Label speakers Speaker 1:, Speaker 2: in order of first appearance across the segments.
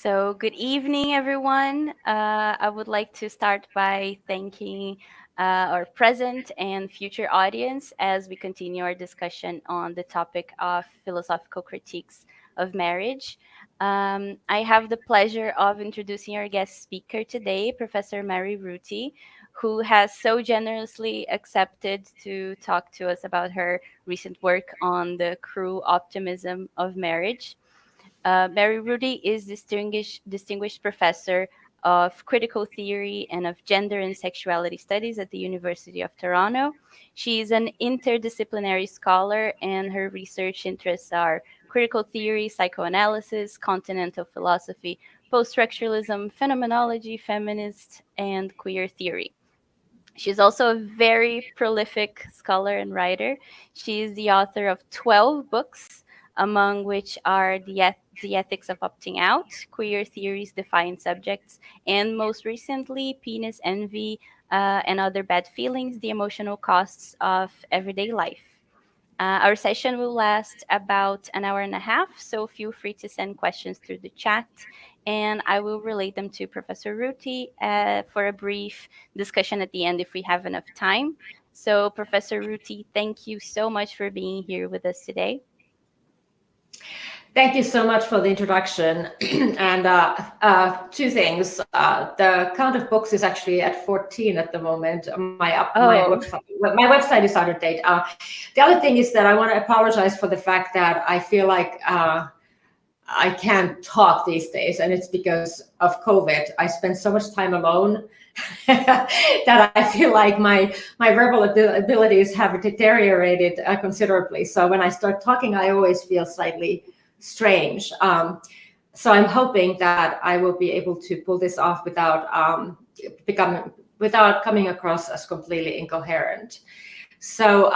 Speaker 1: So, good evening, everyone. I would like to start by thanking our present and future audience as we continue our discussion on the topic of philosophical critiques of marriage. I have the pleasure of introducing our guest speaker today, Professor Mary Ruti, who has so generously accepted to talk to us about her recent work on the cruel optimism of marriage. Mary Ruti is distinguished professor of critical theory and of gender and sexuality studies at the University of Toronto. She is an interdisciplinary scholar, and her research interests are critical theory, psychoanalysis, continental philosophy, post-structuralism, phenomenology, feminist, and queer theory. She's also a very prolific scholar and writer. She is the author of 12 books, among which are The Ethics of Opting Out, Queer Theories, Defiant Subjects, and most recently, Penis Envy and Other Bad Feelings, The Emotional Costs of Everyday Life. Our session will last about an hour and a half, so feel free to send questions through the chat, and I will relay them to Professor Ruti for a brief discussion at the end if we have enough time. So, Professor Ruti, thank you so much for being here with us today.
Speaker 2: Thank you so much for the introduction. And two things. The count of books is actually at 14 at the moment. My website is out of date. The other thing is that I want to apologize for the fact that I feel like I can't talk these days, and it's because of COVID. I spend so much time alone that I feel like my verbal abilities have deteriorated considerably. So when I start talking, I always feel slightly strange. So I'm hoping that I will be able to pull this off without coming across as completely incoherent. So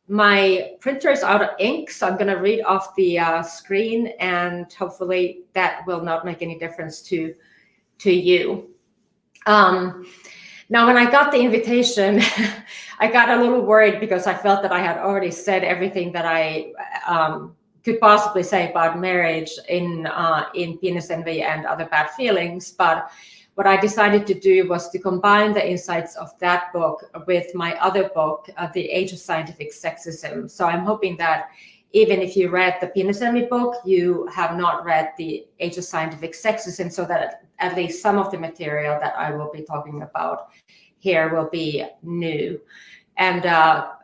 Speaker 2: my printer is out of ink, so I'm going to read off the screen, and hopefully that will not make any difference to you. Now, when I got the invitation, I got a little worried because I felt that I had already said everything that I could possibly say about marriage in Penis Envy and Other Bad Feelings. But what I decided to do was to combine the insights of that book with my other book, The Age of Scientific Sexism. So I'm hoping that even if you read the Penis Envy book, you have not read The Age of Scientific Sexism, so that at least some of the material that I will be talking about here will be new. And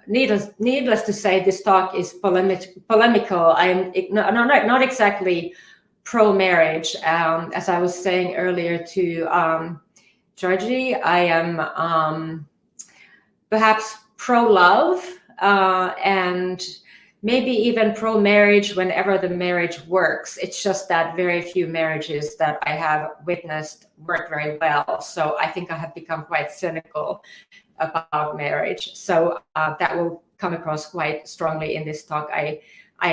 Speaker 2: needless to say, this talk is polemical. I'm not exactly pro-marriage. As I was saying earlier to Georgie, I am perhaps pro-love and maybe even pro-marriage whenever the marriage works. It's just that very few marriages that I have witnessed work very well. So I think I have become quite cynical about marriage. So that will come across quite strongly in this talk, I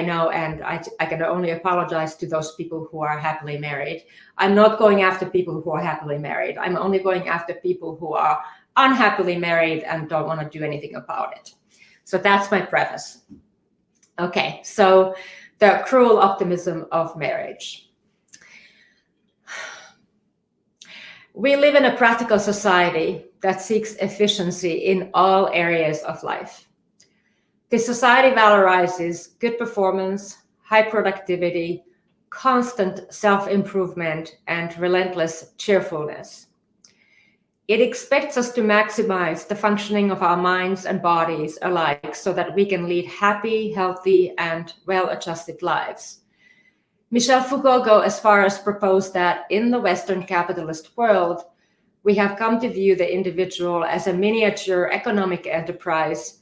Speaker 2: know, and I can only apologize to those people who are happily married. I'm not going after people who are happily married. I'm only going after people who are unhappily married and don't want to do anything about it. So that's my preface. Okay, so the cruel optimism of marriage. We live in a practical society that seeks efficiency in all areas of life. This society valorizes good performance, high productivity, constant self-improvement, and relentless cheerfulness. It expects us to maximize the functioning of our minds and bodies alike so that we can lead happy, healthy, and well-adjusted lives. Michel Foucault goes as far as propose that in the Western capitalist world, we have come to view the individual as a miniature economic enterprise,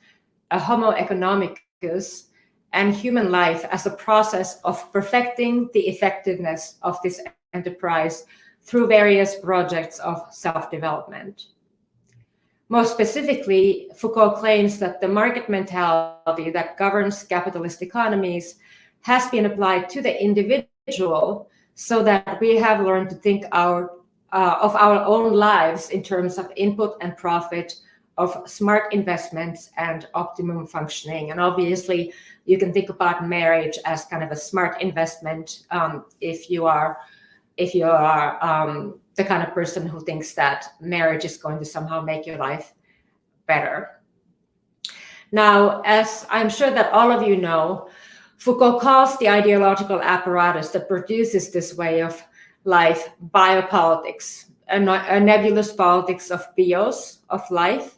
Speaker 2: a homo economicus, and human life as a process of perfecting the effectiveness of this enterprise through various projects of self-development. More specifically, Foucault claims that the market mentality that governs capitalist economies has been applied to the individual so that we have learned to think of our own lives in terms of input and profit, of smart investments and optimum functioning. And obviously, you can think about marriage as kind of a smart investment if you are if you are the kind of person who thinks that marriage is going to somehow make your life better. Now, as I'm sure that all of you know, Foucault calls the ideological apparatus that produces this way of life biopolitics, a nebulous politics of bios, of life,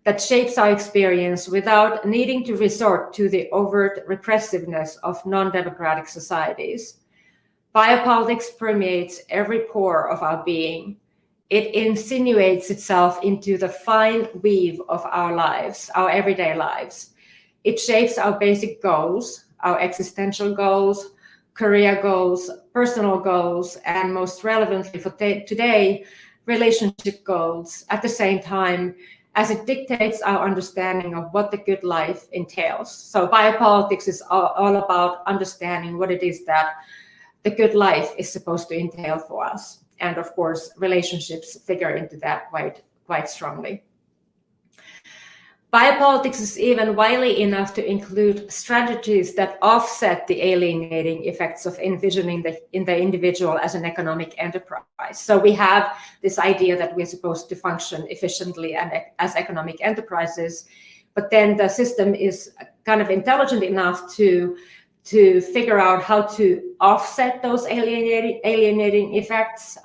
Speaker 2: that shapes our experience without needing to resort to the overt repressiveness of non-democratic societies. Biopolitics permeates every pore of our being. It insinuates itself into the fine weave of our lives, our everyday lives. It shapes our basic goals, our existential goals, career goals, personal goals, and most relevantly for today, relationship goals, at the same time as it dictates our understanding of what the good life entails. So biopolitics is all about understanding what it is that the good life is supposed to entail for us. And of course, relationships figure into that quite strongly. Biopolitics is even wily enough to include strategies that offset the alienating effects of envisioning the individual as an economic enterprise. So we have this idea that we're supposed to function efficiently and as economic enterprises, but then the system is kind of intelligent enough to figure out how to offset those alienating effects.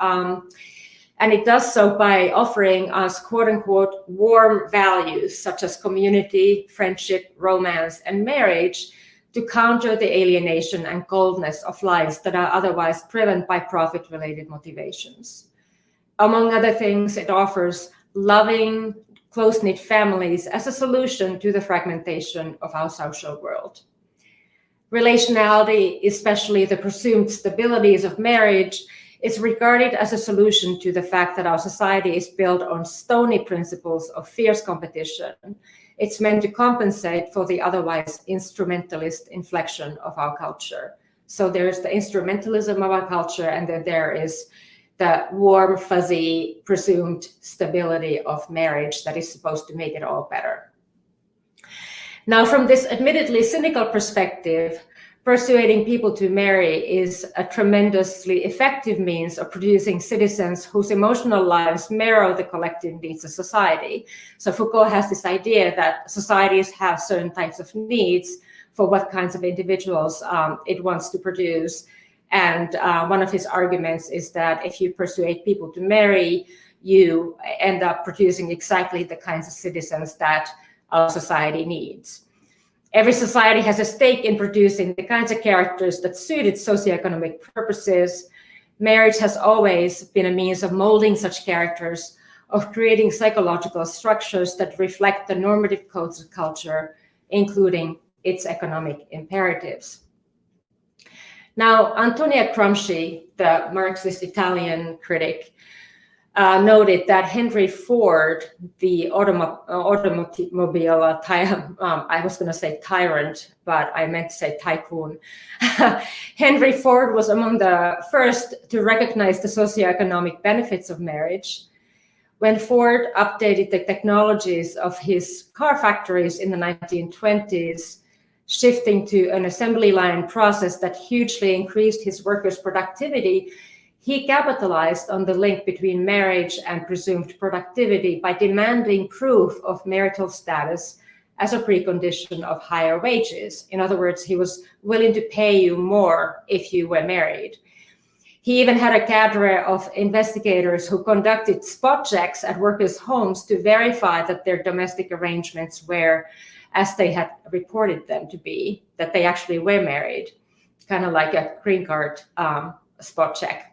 Speaker 2: And it does so by offering us, quote unquote, warm values such as community, friendship, romance, and marriage to counter the alienation and coldness of lives that are otherwise driven by profit-related motivations. Among other things, it offers loving, close-knit families as a solution to the fragmentation of our social world. Relationality, especially the presumed stabilities of marriage, is regarded as a solution to the fact that our society is built on stony principles of fierce competition. It's meant to compensate for the otherwise instrumentalist inflection of our culture. So there's the instrumentalism of our culture, and then there is the warm, fuzzy, presumed stability of marriage that is supposed to make it all better. Now, from this admittedly cynical perspective, persuading people to marry is a tremendously effective means of producing citizens whose emotional lives mirror the collective needs of society. So Foucault has this idea that societies have certain types of needs for what kinds of individuals it wants to produce. And one of his arguments is that if you persuade people to marry, you end up producing exactly the kinds of citizens that our society needs. Every society has a stake in producing the kinds of characters that suit its socioeconomic purposes. Marriage has always been a means of molding such characters, of creating psychological structures that reflect the normative codes of culture, including its economic imperatives. Now, Antonia Gramsci, the Marxist Italian critic, noted that Henry Ford, the automobile I was going to say tyrant, but I meant to say tycoon. Henry Ford was among the first to recognize the socioeconomic benefits of marriage. When Ford updated the technologies of his car factories in the 1920s, shifting to an assembly line process that hugely increased his workers' productivity, he capitalized on the link between marriage and presumed productivity by demanding proof of marital status as a precondition of higher wages. In other words, he was willing to pay you more if you were married. He even had a cadre of investigators who conducted spot checks at workers' homes to verify that their domestic arrangements were as they had reported them to be, that they actually were married, kind of like a green card spot check.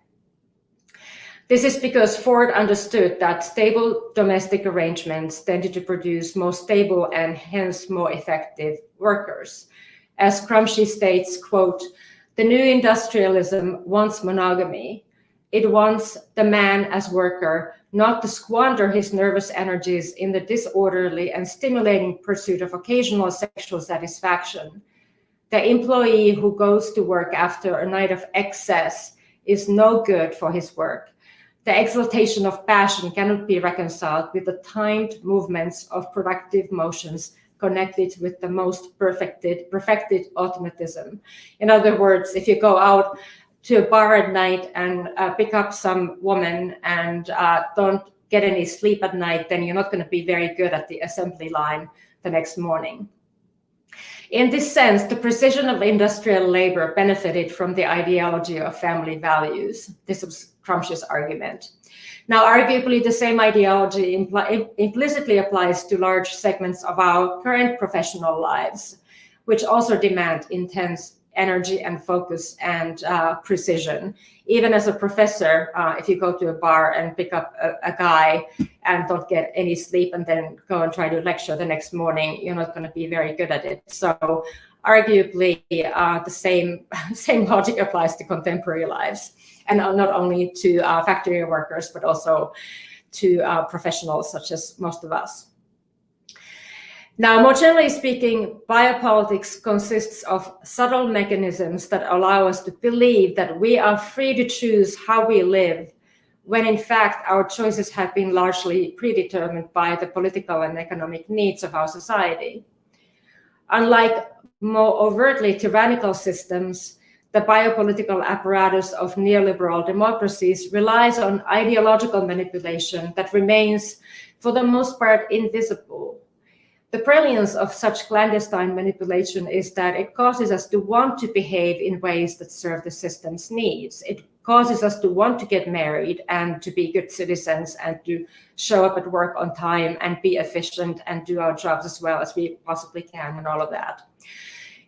Speaker 2: This is because Ford understood that stable domestic arrangements tended to produce more stable and hence more effective workers. As Gramsci states, quote, "The new industrialism wants monogamy. It wants the man as worker not to squander his nervous energies in the disorderly and stimulating pursuit of occasional sexual satisfaction. The employee who goes to work after a night of excess is no good for his work. The exaltation of passion cannot be reconciled with the timed movements of productive motions connected with the most perfected automatism." In other words, if you go out to a bar at night and pick up some woman and don't get any sleep at night, then you're not going to be very good at the assembly line the next morning. In this sense, the precision of industrial labor benefited from the ideology of family values. This was Gramsci's argument. Now, arguably, the same ideology implicitly applies to large segments of our current professional lives, which also demand intense energy and focus and precision. Even as a professor, if you go to a bar and pick up a guy and don't get any sleep and then go and try to lecture the next morning, you're not going to be very good at it. So arguably, the same logic applies to contemporary lives, and not only to factory workers, but also to professionals such as most of us. Now, more generally speaking, biopolitics consists of subtle mechanisms that allow us to believe that we are free to choose how we live, when in fact our choices have been largely predetermined by the political and economic needs of our society. Unlike more overtly tyrannical systems, the biopolitical apparatus of neoliberal democracies relies on ideological manipulation that remains, for the most part, invisible. The brilliance of such clandestine manipulation is that it causes us to want to behave in ways that serve the system's needs. It causes us to want to get married and to be good citizens and to show up at work on time and be efficient and do our jobs as well as we possibly can and all of that.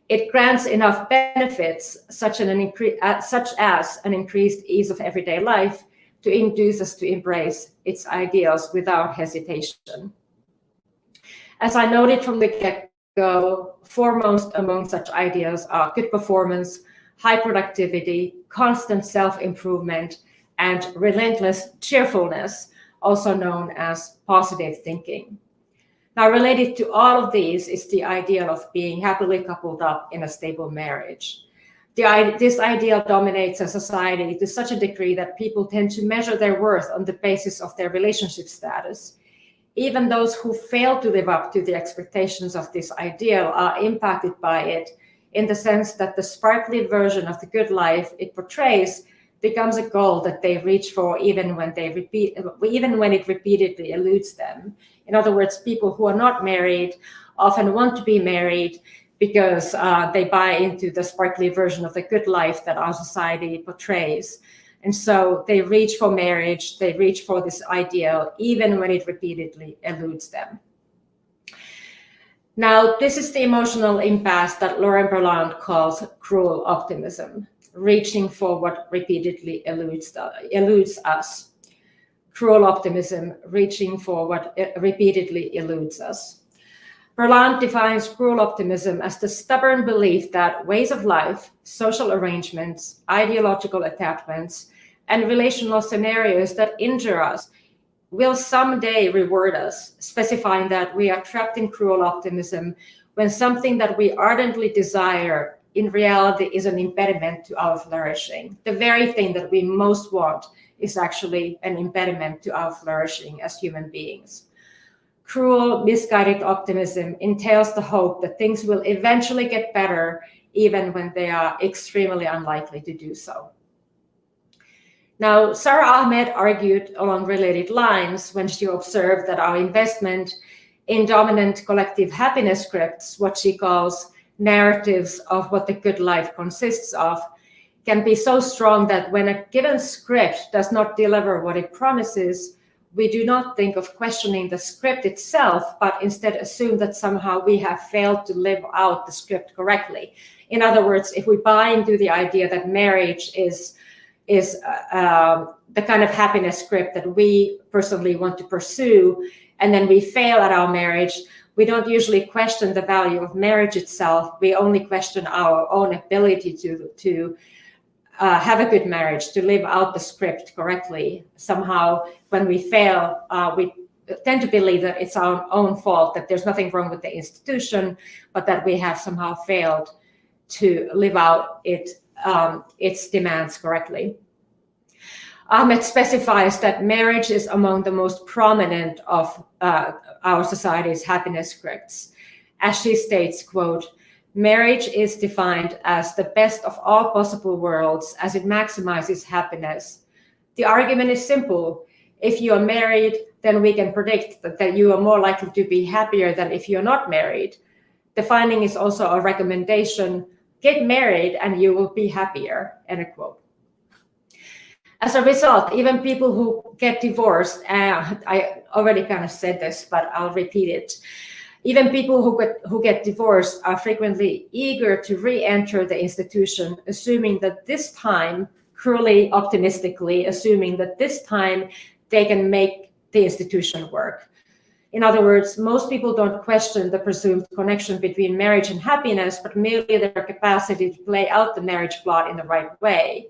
Speaker 2: It grants enough benefits, such as an increased ease of everyday life, to induce us to embrace its ideals without hesitation. As I noted from the get-go, foremost among such ideas are good performance, high productivity, constant self-improvement, and relentless cheerfulness, also known as positive thinking. Now, related to all of these is the ideal of being happily coupled up in a stable marriage. This ideal dominates a society to such a degree that people tend to measure their worth on the basis of their relationship status. Even those who fail to live up to the expectations of this ideal are impacted by it, in the sense that the sparkly version of the good life it portrays becomes a goal that they reach for even when it repeatedly eludes them. In other words, people who are not married often want to be married because they buy into the sparkly version of the good life that our society portrays. And so they reach for marriage, they reach for this ideal, even when it repeatedly eludes them. Now, this is the emotional impasse that Laurent Berland calls cruel optimism, reaching for what repeatedly eludes us. Cruel optimism, reaching for what repeatedly eludes us. Berland defines cruel optimism as the stubborn belief that ways of life, social arrangements, ideological attachments, and relational scenarios that injure us will someday reward us, specifying that we are trapped in cruel optimism when something that we ardently desire in reality is an impediment to our flourishing. The very thing that we most want is actually an impediment to our flourishing as human beings. Cruel, misguided optimism entails the hope that things will eventually get better, even when they are extremely unlikely to do so. Now, Sarah Ahmed argued along related lines when she observed that our investment in dominant collective happiness scripts, what she calls narratives of what the good life consists of, can be so strong that when a given script does not deliver what it promises, we do not think of questioning the script itself, but instead assume that somehow we have failed to live out the script correctly. In other words, if we buy into the idea that marriage is the kind of happiness script that we personally want to pursue, and then we fail at our marriage, we don't usually question the value of marriage itself. We only question our own ability to have a good marriage, to live out the script correctly. Somehow, when we fail, we tend to believe that it's our own fault, that there's nothing wrong with the institution, but that we have somehow failed to live out its demands correctly. Ahmed specifies that marriage is among the most prominent of our society's happiness scripts. As she states, quote, Marriage is defined as the best of all possible worlds as it maximizes happiness. The argument is simple. If you are married, then we can predict that you are more likely to be happier than if you're not married. The finding is also a recommendation. Get married and you will be happier, end quote. As a result, even people who get divorced, I already kind of said this, but I'll repeat it. Even people who get divorced are frequently eager to re-enter the institution, assuming that this time, cruelly optimistically, assuming that this time they can make the institution work. In other words, most people don't question the presumed connection between marriage and happiness, but merely their capacity to play out the marriage plot in the right way.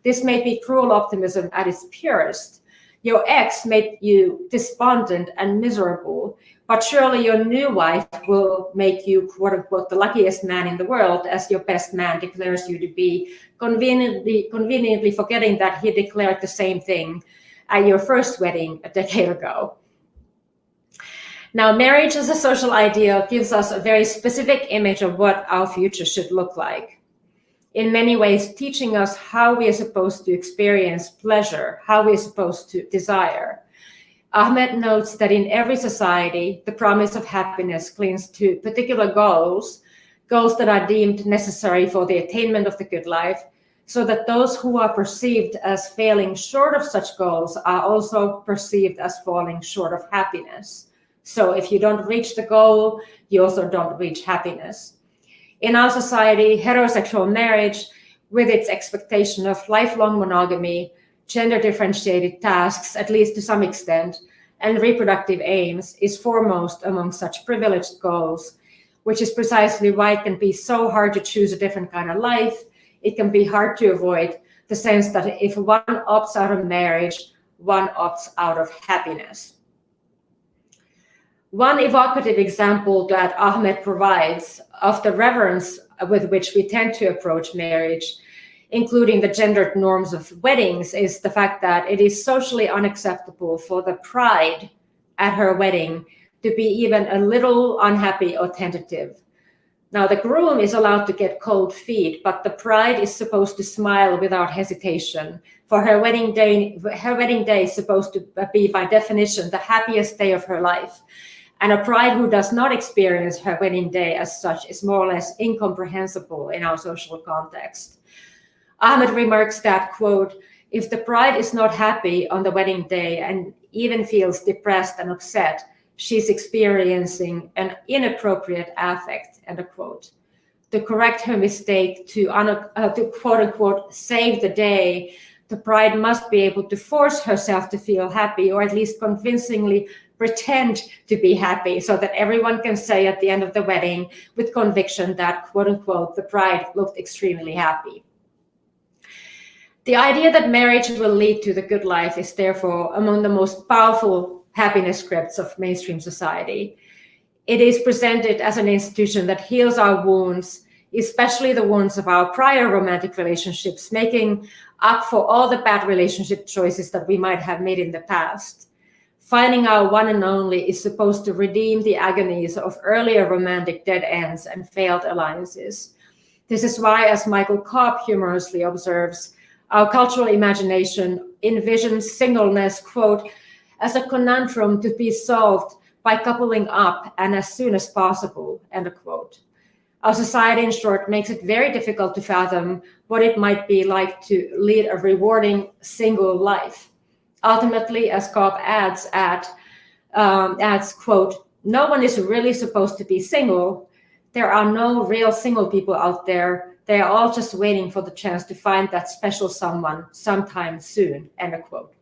Speaker 2: This may be cruel optimism at its purest. Your ex made you despondent and miserable, but surely your new wife will make you, quote unquote, the luckiest man in the world, as your best man declares you to be, conveniently forgetting that he declared the same thing at your first wedding a decade ago. Now, marriage as a social ideal gives us a very specific image of what our future should look like. In many ways, teaching us how we are supposed to experience pleasure, how we are supposed to desire. Ahmed notes that in every society, the promise of happiness clings to particular goals that are deemed necessary for the attainment of the good life, so that those who are perceived as failing short of such goals are also perceived as falling short of happiness. So if you don't reach the goal, you also don't reach happiness. In our society, heterosexual marriage, with its expectation of lifelong monogamy, gender-differentiated tasks, at least to some extent, and reproductive aims, is foremost among such privileged goals, which is precisely why it can be so hard to choose a different kind of life. It can be hard to avoid the sense that if one opts out of marriage, one opts out of happiness. One evocative example that Ahmed provides of the reverence with which we tend to approach marriage, including the gendered norms of weddings, is the fact that it is socially unacceptable for the bride at her wedding to be even a little unhappy or tentative. Now, the groom is allowed to get cold feet, but the bride is supposed to smile without hesitation. For her wedding day is supposed to be, by definition, the happiest day of her life. And a bride who does not experience her wedding day as such is more or less incomprehensible in our social context. Ahmed remarks that, quote, if the bride is not happy on the wedding day and even feels depressed and upset, she's experiencing an inappropriate affect, end quote. To correct her mistake, to quote unquote, save the day, the bride must be able to force herself to feel happy, or at least convincingly pretend to be happy, so that everyone can say at the end of the wedding with conviction that, quote unquote, the bride looked extremely happy. The idea that marriage will lead to the good life is therefore among the most powerful happiness scripts of mainstream society. It is presented as an institution that heals our wounds, especially the wounds of our prior romantic relationships, making up for all the bad relationship choices that we might have made in the past. Finding our one and only is supposed to redeem the agonies of earlier romantic dead ends and failed alliances. This is why, as Michael Cobb humorously observes, our cultural imagination envisions singleness, quote, as a conundrum to be solved by coupling up and as soon as possible, end quote. Our society, in short, makes it very difficult to fathom what it might be like to lead a rewarding single life. Ultimately, as Cobb adds, quote, no one is really supposed to be single. There are no real single people out there. They are all just waiting for the chance to find that special someone sometime soon, end quote.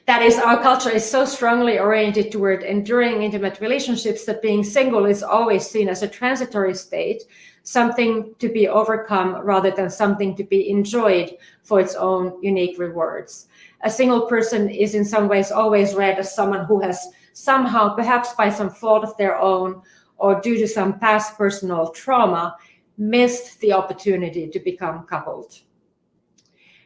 Speaker 2: That is, our culture is so strongly oriented toward enduring intimate relationships that being single is always seen as a transitory state, something to be overcome rather than something to be enjoyed for its own unique rewards. A single person is in some ways always read as someone who has somehow, perhaps by some fault of their own or due to some past personal trauma, missed the opportunity to become coupled.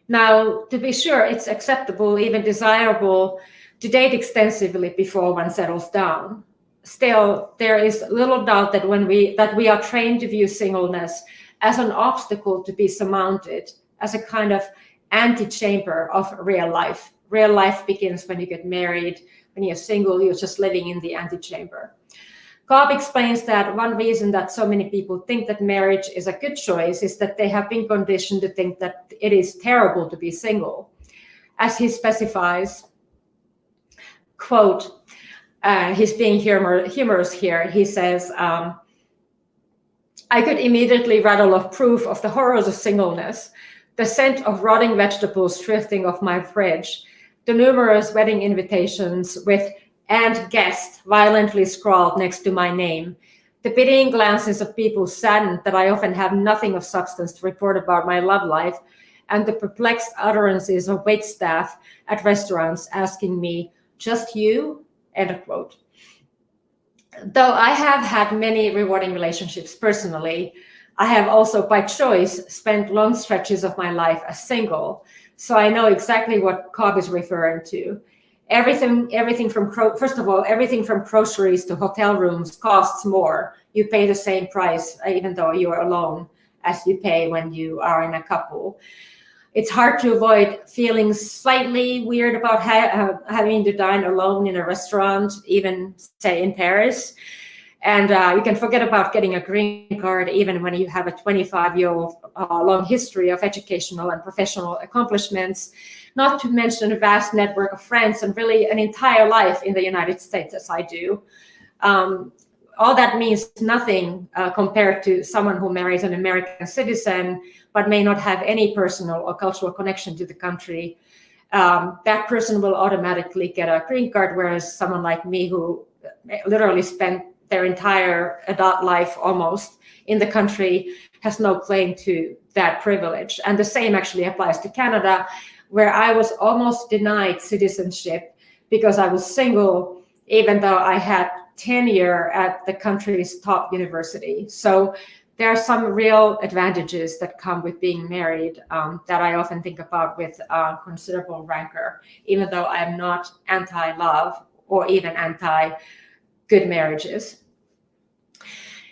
Speaker 2: Now, to be sure, it's acceptable, even desirable, to date extensively before one settles down. still, there is little doubt that we are trained to view singleness as an obstacle to be surmounted, as a kind of antechamber of real life. Real life begins when you get married. When you're single, you're just living in the antechamber. Cobb explains that one reason that so many people think that marriage is a good choice is that they have been conditioned to think that it is terrible to be single. As he specifies, quote, he's being humorous here. He says, I could immediately rattle off proof of the horrors of singleness, the scent of rotting vegetables drifting off my fridge, the numerous wedding invitations with "and guest" violently scrawled next to my name, the pitying glances of people saddened that I often have nothing of substance to report about my love life, and the perplexed utterances of waitstaff at restaurants asking me, "Just you?" End quote. Though I have had many rewarding relationships personally, I have also by choice spent long stretches of my life as single, so I know exactly what Cobb is referring to. Everything from, first of all, everything from groceries to hotel rooms costs more. You pay the same price, even though you are alone, as you pay when you are in a couple. It's hard to avoid feeling slightly weird about having to dine alone in a restaurant, even say in Paris. And you can forget about getting a green card even when you have a 25-year-old long history of educational and professional accomplishments, not to mention a vast network of friends and really an entire life in the United States, as I do. All that means nothing compared to someone who marries an American citizen but may not have any personal or cultural connection to the country. That person will automatically get a green card, whereas someone like me who literally spent their entire adult life almost in the country has no claim to that privilege. And the same actually applies to Canada, where I was almost denied citizenship because I was single, even though I had tenure at the country's top university. So there are some real advantages that come with being married that I often think about with considerable rancor, even though I am not anti-love or even anti-good marriages.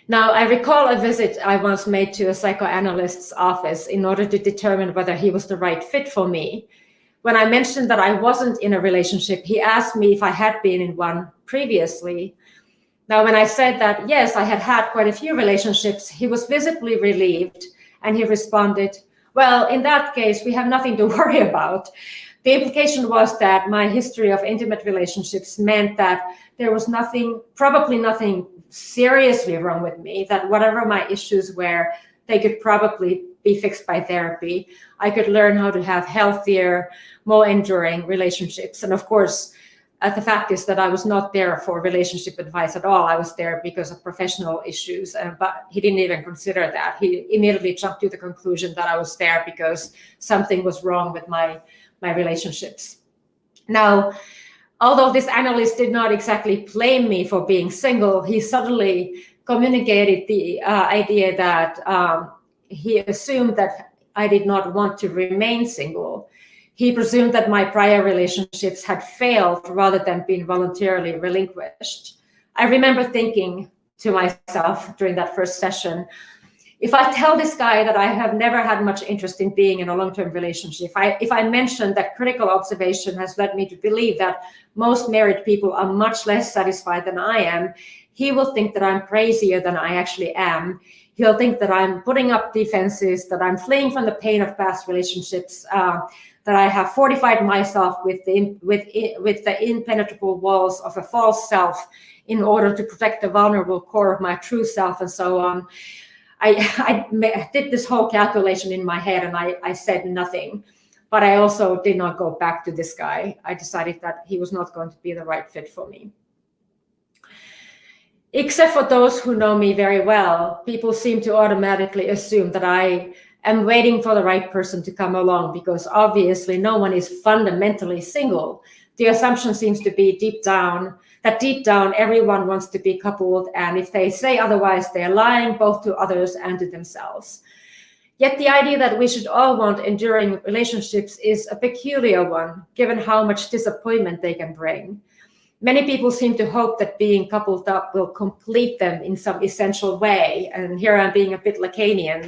Speaker 2: Now, I recall a visit I once made to a psychoanalyst's office in order to determine whether he was the right fit for me. When I mentioned that I wasn't in a relationship, he asked me if I had been in one previously. Now, when I said that, yes, I had had quite a few relationships, he was visibly relieved, and he responded, well, in that case, we have nothing to worry about. The implication was that my history of intimate relationships meant that there was probably nothing seriously wrong with me, that whatever my issues were, they could probably be fixed by therapy. I could learn how to have healthier, more enduring relationships. And of course, the fact is that I was not there for relationship advice at all. I was there because of professional issues, but he didn't even consider that. He immediately jumped to the conclusion that I was there because something was wrong with my relationships. Now, although this analyst did not exactly blame me for being single, he subtly communicated the idea that he assumed that I did not want to remain single. He presumed that my prior relationships had failed rather than been voluntarily relinquished. I remember thinking to myself during that first session, if I tell this guy that I have never had much interest in being in a long-term relationship, if I mention that critical observation has led me to believe that most married people are much less satisfied than I am, he will think that I'm crazier than I actually am. He'll think that I'm putting up defenses, that I'm fleeing from the pain of past relationships, that I have fortified myself with the impenetrable walls of a false self in order to protect the vulnerable core of my true self, and so on. I did this whole calculation in my head, and I said nothing. But I also did not go back to this guy. I decided that he was not going to be the right fit for me. Except for those who know me very well, people seem to automatically assume that I am waiting for the right person to come along, because obviously no one is fundamentally single. The assumption seems to be deep down everyone wants to be coupled, and if they say otherwise, they're lying both to others and to themselves. Yet the idea that we should all want enduring relationships is a peculiar one, given how much disappointment they can bring. Many people seem to hope that being coupled up will complete them in some essential way. And here I'm being a bit Lacanian.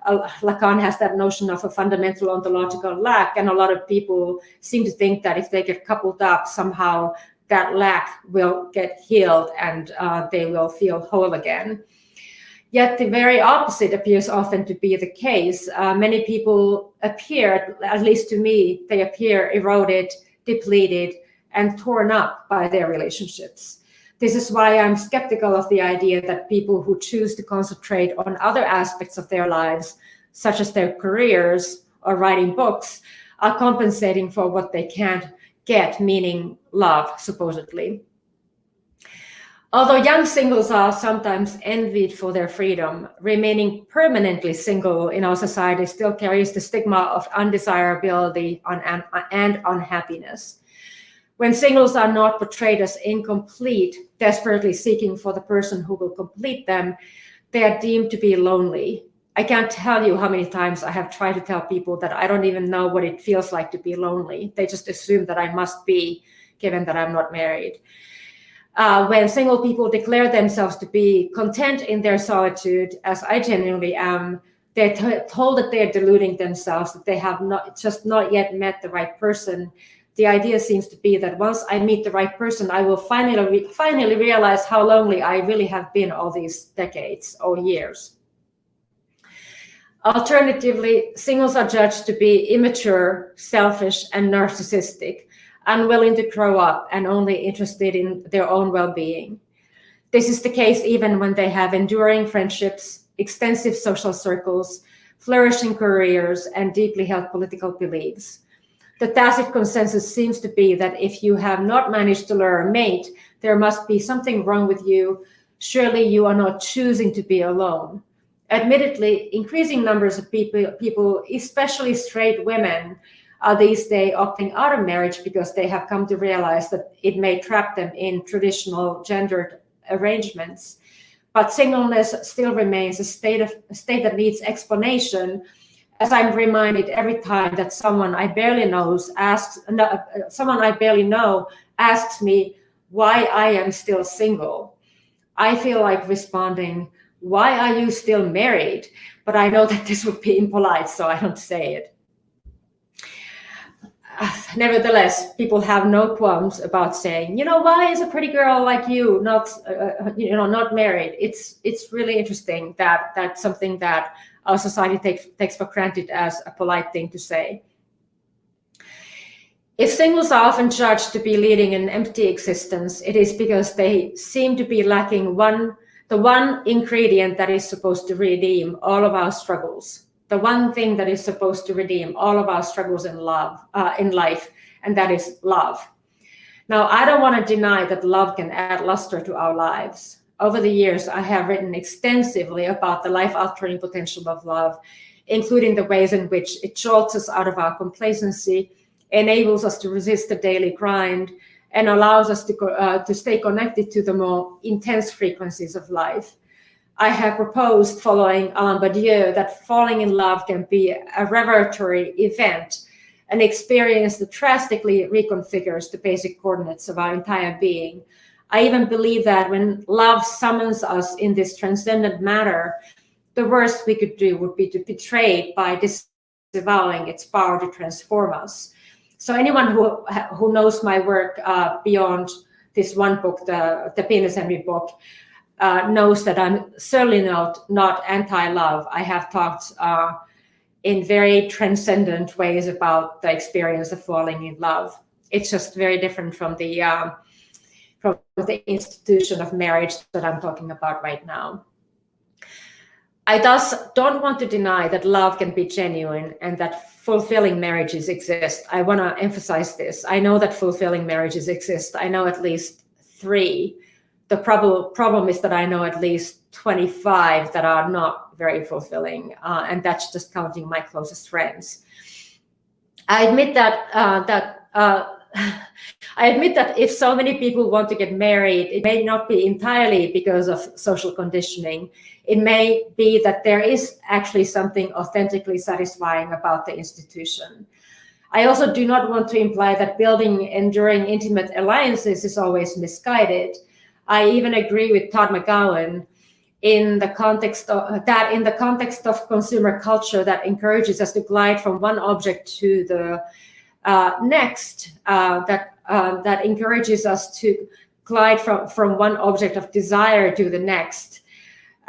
Speaker 2: Lacan has that notion of a fundamental ontological lack, and a lot of people seem to think that if they get coupled up, somehow that lack will get healed and they will feel whole again. Yet the very opposite appears often to be the case. Many people appear, at least to me, they appear eroded, depleted, and torn up by their relationships. This is why I'm skeptical of the idea that people who choose to concentrate on other aspects of their lives, such as their careers or writing books, are compensating for what they can't get, meaning love, supposedly. Although young singles are sometimes envied for their freedom, remaining permanently single in our society still carries the stigma of undesirability and unhappiness. When singles are not portrayed as incomplete, desperately seeking for the person who will complete them, they are deemed to be lonely. I can't tell you how many times I have tried to tell people that I don't even know what it feels like to be lonely. They just assume that I must be, given that I'm not married. When single people declare themselves to be content in their solitude, as I genuinely am, they're told that they're deluding themselves, that they have not yet met the right person. The idea seems to be that once I meet the right person, I will finally realize how lonely I really have been all these decades or years. Alternatively, singles are judged to be immature, selfish, and narcissistic, unwilling to grow up and only interested in their own well-being. This is the case even when they have enduring friendships, extensive social circles, flourishing careers, and deeply held political beliefs. The tacit consensus seems to be that if you have not managed to lure a mate, there must be something wrong with you. Surely you are not choosing to be alone. Admittedly, increasing numbers of people, especially straight women, are these days opting out of marriage because they have come to realize that it may trap them in traditional gendered arrangements. But singleness still remains a state that needs explanation, as I'm reminded every time that someone I barely know asks me why I am still single. I feel like responding, "Why are you still married?" But I know that this would be impolite, so I don't say it. Nevertheless, people have no qualms about saying, why is a pretty girl like you not married? It's really interesting that that's something that our society takes for granted as a polite thing to say. If singles are often judged to be leading an empty existence, it is because they seem to be lacking the one ingredient that is supposed to redeem all of our struggles. The one thing that is supposed to redeem all of our struggles in life, and that is love. Now, I don't want to deny that love can add luster to our lives. Over the years, I have written extensively about the life-altering potential of love, including the ways in which it jolts us out of our complacency, enables us to resist the daily grind, and allows us to stay connected to the more intense frequencies of life. I have proposed, following Alain Badiou, that falling in love can be a revelatory event, an experience that drastically reconfigures the basic coordinates of our entire being. I even believe that when love summons us in this transcendent manner, the worst we could do would be to betray it by disavowing its power to transform us. So anyone who knows my work beyond this one book, the Penis Envy book, knows that I'm certainly not anti-love. I have talked in very transcendent ways about the experience of falling in love. It's just very different from the institution of marriage that I'm talking about right now. I thus don't want to deny that love can be genuine and that fulfilling marriages exist. I want to emphasize this. I know that fulfilling marriages exist. I know at least 3. The problem is that I know at least 25 that are not very fulfilling, and that's just counting my closest friends. I admit that if so many people want to get married, it may not be entirely because of social conditioning. It may be that there is actually something authentically satisfying about the institution. I also do not want to imply that building enduring intimate alliances is always misguided. I even agree with Todd McGowan in the context of consumer culture that encourages us to glide from one object to the next, that encourages us to glide from one object of desire to the next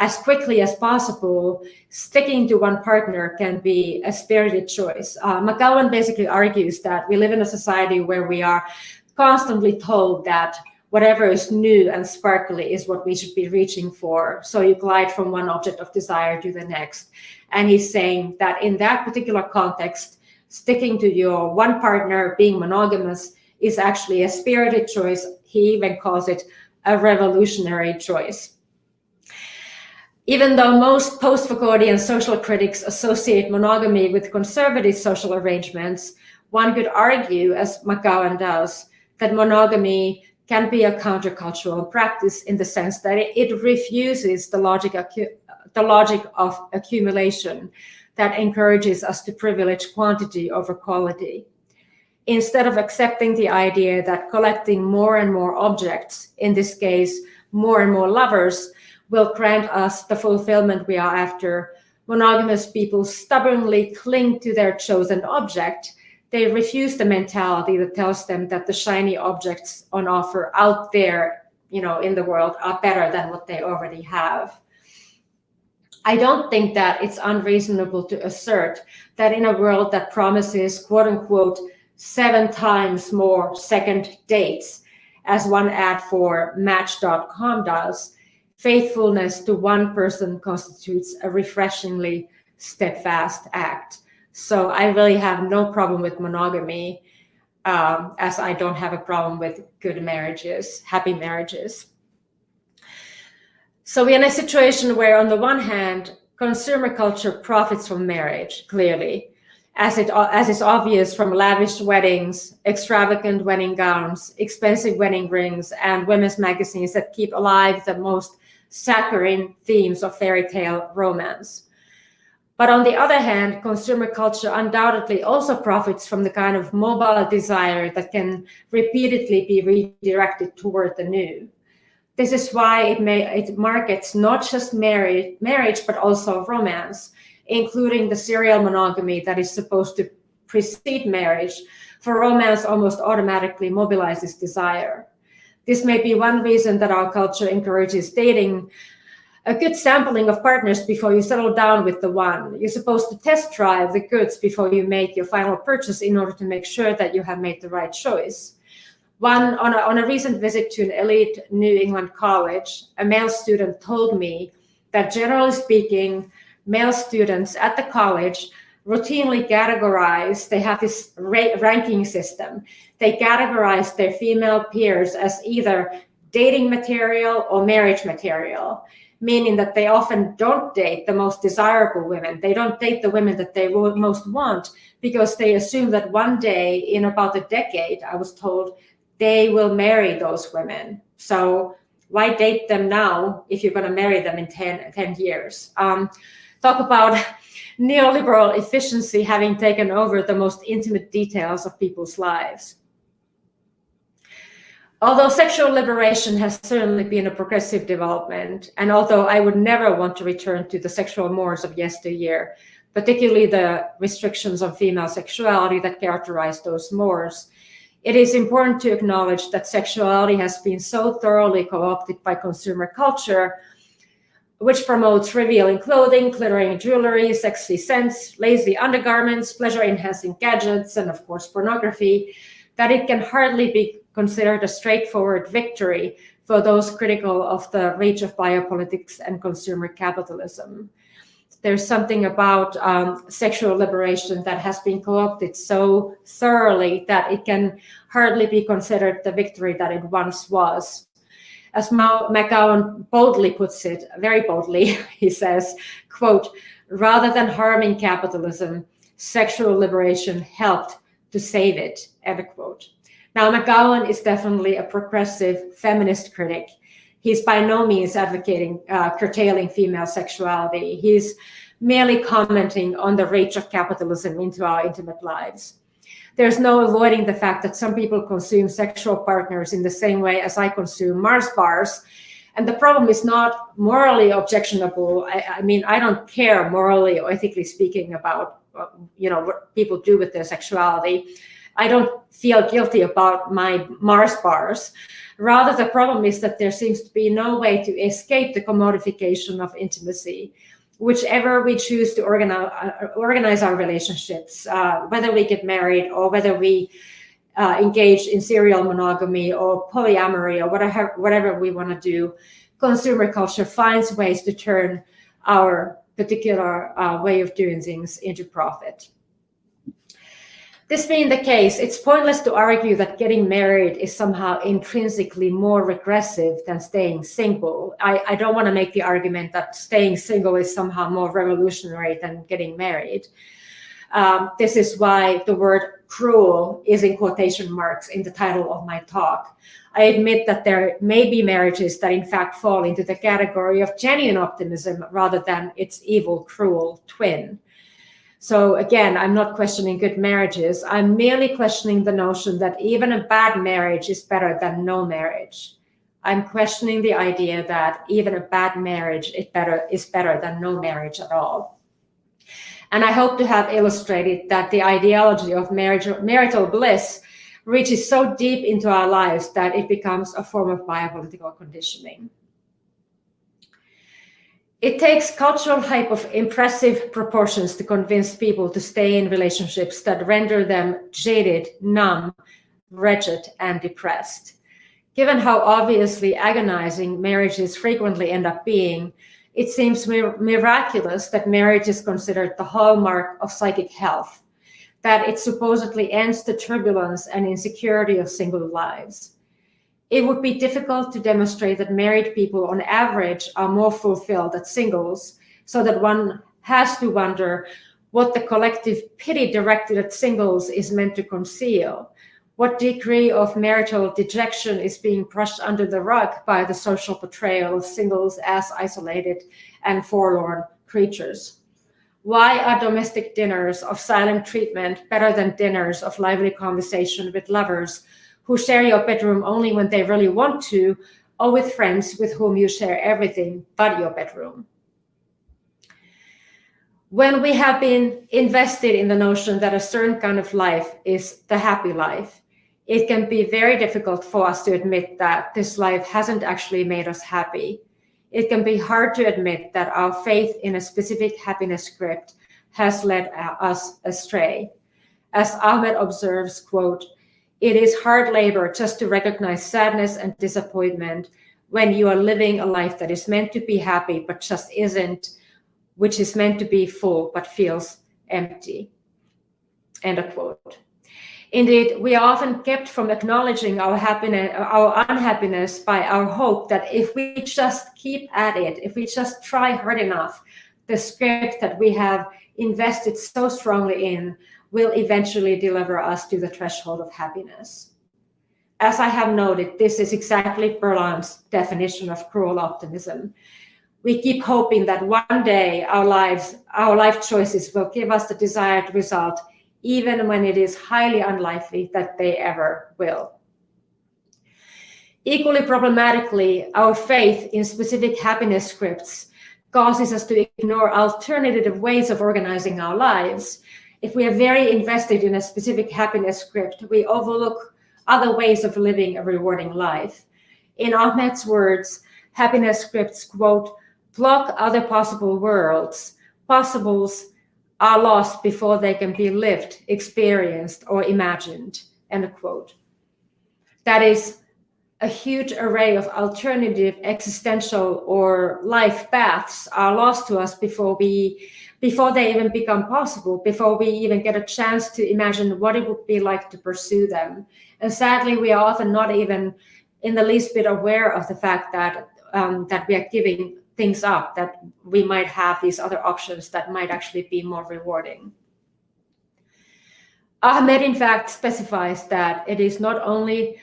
Speaker 2: as quickly as possible. Sticking to one partner can be a spirited choice. McGowan basically argues that we live in a society where we are constantly told that whatever is new and sparkly is what we should be reaching for. So you glide from one object of desire to the next. And he's saying that in that particular context, sticking to your one partner, being monogamous, is actually a spirited choice. He even calls it a revolutionary choice. Even though most post-Foucauldian social critics associate monogamy with conservative social arrangements, one could argue, as McGowan does, that monogamy can be a countercultural practice in the sense that it refuses the logic of accumulation that encourages us to privilege quantity over quality. Instead of accepting the idea that collecting more and more objects, in this case, more and more lovers, will grant us the fulfillment we are after, monogamous people stubbornly cling to their chosen object. They refuse the mentality that tells them that the shiny objects on offer out there, in the world are better than what they already have. I don't think that it's unreasonable to assert that in a world that promises, quote unquote, 7 times more second dates, as one ad for Match.com does, faithfulness to one person constitutes a refreshingly steadfast act. So I really have no problem with monogamy, as I don't have a problem with good marriages, happy marriages. So we're in a situation where, on the one hand, consumer culture profits from marriage, clearly, as is obvious from lavish weddings, extravagant wedding gowns, expensive wedding rings, and women's magazines that keep alive the most saccharine themes of fairy tale romance. But on the other hand, consumer culture undoubtedly also profits from the kind of mobile desire that can repeatedly be redirected toward the new. This is why it markets not just marriage, but also romance, including the serial monogamy that is supposed to precede marriage, for romance almost automatically mobilizes desire. This may be one reason that our culture encourages dating a good sampling of partners before you settle down with the one. You're supposed to test drive the goods before you make your final purchase in order to make sure that you have made the right choice. On a recent visit to an elite New England college, a male student told me that generally speaking, male students at the college routinely they have this ranking system. They categorize their female peers as either dating material or marriage material, meaning that they often don't date the most desirable women. They don't date the women that they most want because they assume that one day, in about a decade, I was told, they will marry those women. So why date them now if you're going to marry them in 10 years? Talk about neoliberal efficiency having taken over the most intimate details of people's lives. Although sexual liberation has certainly been a progressive development, and although I would never want to return to the sexual mores of yesteryear, particularly the restrictions on female sexuality that characterize those mores, it is important to acknowledge that sexuality has been so thoroughly co-opted by consumer culture, which promotes revealing clothing, glittering jewelry, sexy scents, lazy undergarments, pleasure-enhancing gadgets, and of course pornography, that it can hardly be considered a straightforward victory for those critical of the reach of biopolitics and consumer capitalism. There's something about sexual liberation that has been co-opted so thoroughly that it can hardly be considered the victory that it once was. As McGowan boldly puts it, very boldly, he says, quote, rather than harming capitalism, sexual liberation helped to save it, end quote. Now, McGowan is definitely a progressive feminist critic. He's by no means advocating curtailing female sexuality. He's merely commenting on the reach of capitalism into our intimate lives. There's no avoiding the fact that some people consume sexual partners in the same way as I consume Mars bars. And the problem is not morally objectionable. I mean, I don't care morally or ethically speaking about, what people do with their sexuality. I don't feel guilty about my Mars bars. Rather, the problem is that there seems to be no way to escape the commodification of intimacy. Whichever we choose to organize our relationships, whether we get married or whether we engage in serial monogamy or polyamory or whatever we want to do, consumer culture finds ways to turn our particular way of doing things into profit. This being the case, it's pointless to argue that getting married is somehow intrinsically more regressive than staying single. I don't want to make the argument that staying single is somehow more revolutionary than getting married. This is why the word cruel is in quotation marks in the title of my talk. I admit that there may be marriages that in fact fall into the category of genuine optimism rather than its evil, cruel twin. So again, I'm not questioning good marriages. I'm merely questioning the notion that even a bad marriage is better than no marriage. I'm questioning the idea that even a bad marriage is better than no marriage at all. And I hope to have illustrated that the ideology of marital bliss reaches so deep into our lives that it becomes a form of biopolitical conditioning. It takes cultural hype of impressive proportions to convince people to stay in relationships that render them jaded, numb, wretched, and depressed. Given how obviously agonizing marriages frequently end up being, it seems miraculous that marriage is considered the hallmark of psychic health, that it supposedly ends the turbulence and insecurity of single lives. It would be difficult to demonstrate that married people on average are more fulfilled than singles, so that one has to wonder what the collective pity directed at singles is meant to conceal. What degree of marital dejection is being brushed under the rug by the social portrayal of singles as isolated and forlorn creatures? Why are domestic dinners of silent treatment better than dinners of lively conversation with lovers who share your bedroom only when they really want to, or with friends with whom you share everything but your bedroom? When we have been invested in the notion that a certain kind of life is the happy life, it can be very difficult for us to admit that this life hasn't actually made us happy. It can be hard to admit that our faith in a specific happiness script has led us astray. As Ahmed observes, quote, "It is hard labor just to recognize sadness and disappointment when you are living a life that is meant to be happy but just isn't, which is meant to be full but feels empty." End of quote. Indeed, we are often kept from acknowledging our unhappiness by our hope that if we just keep at it, if we just try hard enough, the script that we have invested so strongly in will eventually deliver us to the threshold of happiness. As I have noted, this is exactly Berlan's definition of cruel optimism. We keep hoping that one day our life choices will give us the desired result, even when it is highly unlikely that they ever will. Equally problematically, our faith in specific happiness scripts causes us to ignore alternative ways of organizing our lives. If we are very invested in a specific happiness script, we overlook other ways of living a rewarding life. In Ahmed's words, happiness scripts, quote, block other possible worlds. Possibles are lost before they can be lived, experienced, or imagined, end quote. That is, a huge array of alternative existential or life paths are lost to us before they even become possible, before we even get a chance to imagine what it would be like to pursue them. And sadly, we are often not even in the least bit aware of the fact that we are giving things up, that we might have these other options that might actually be more rewarding. Ahmed, in fact, specifies that it is not only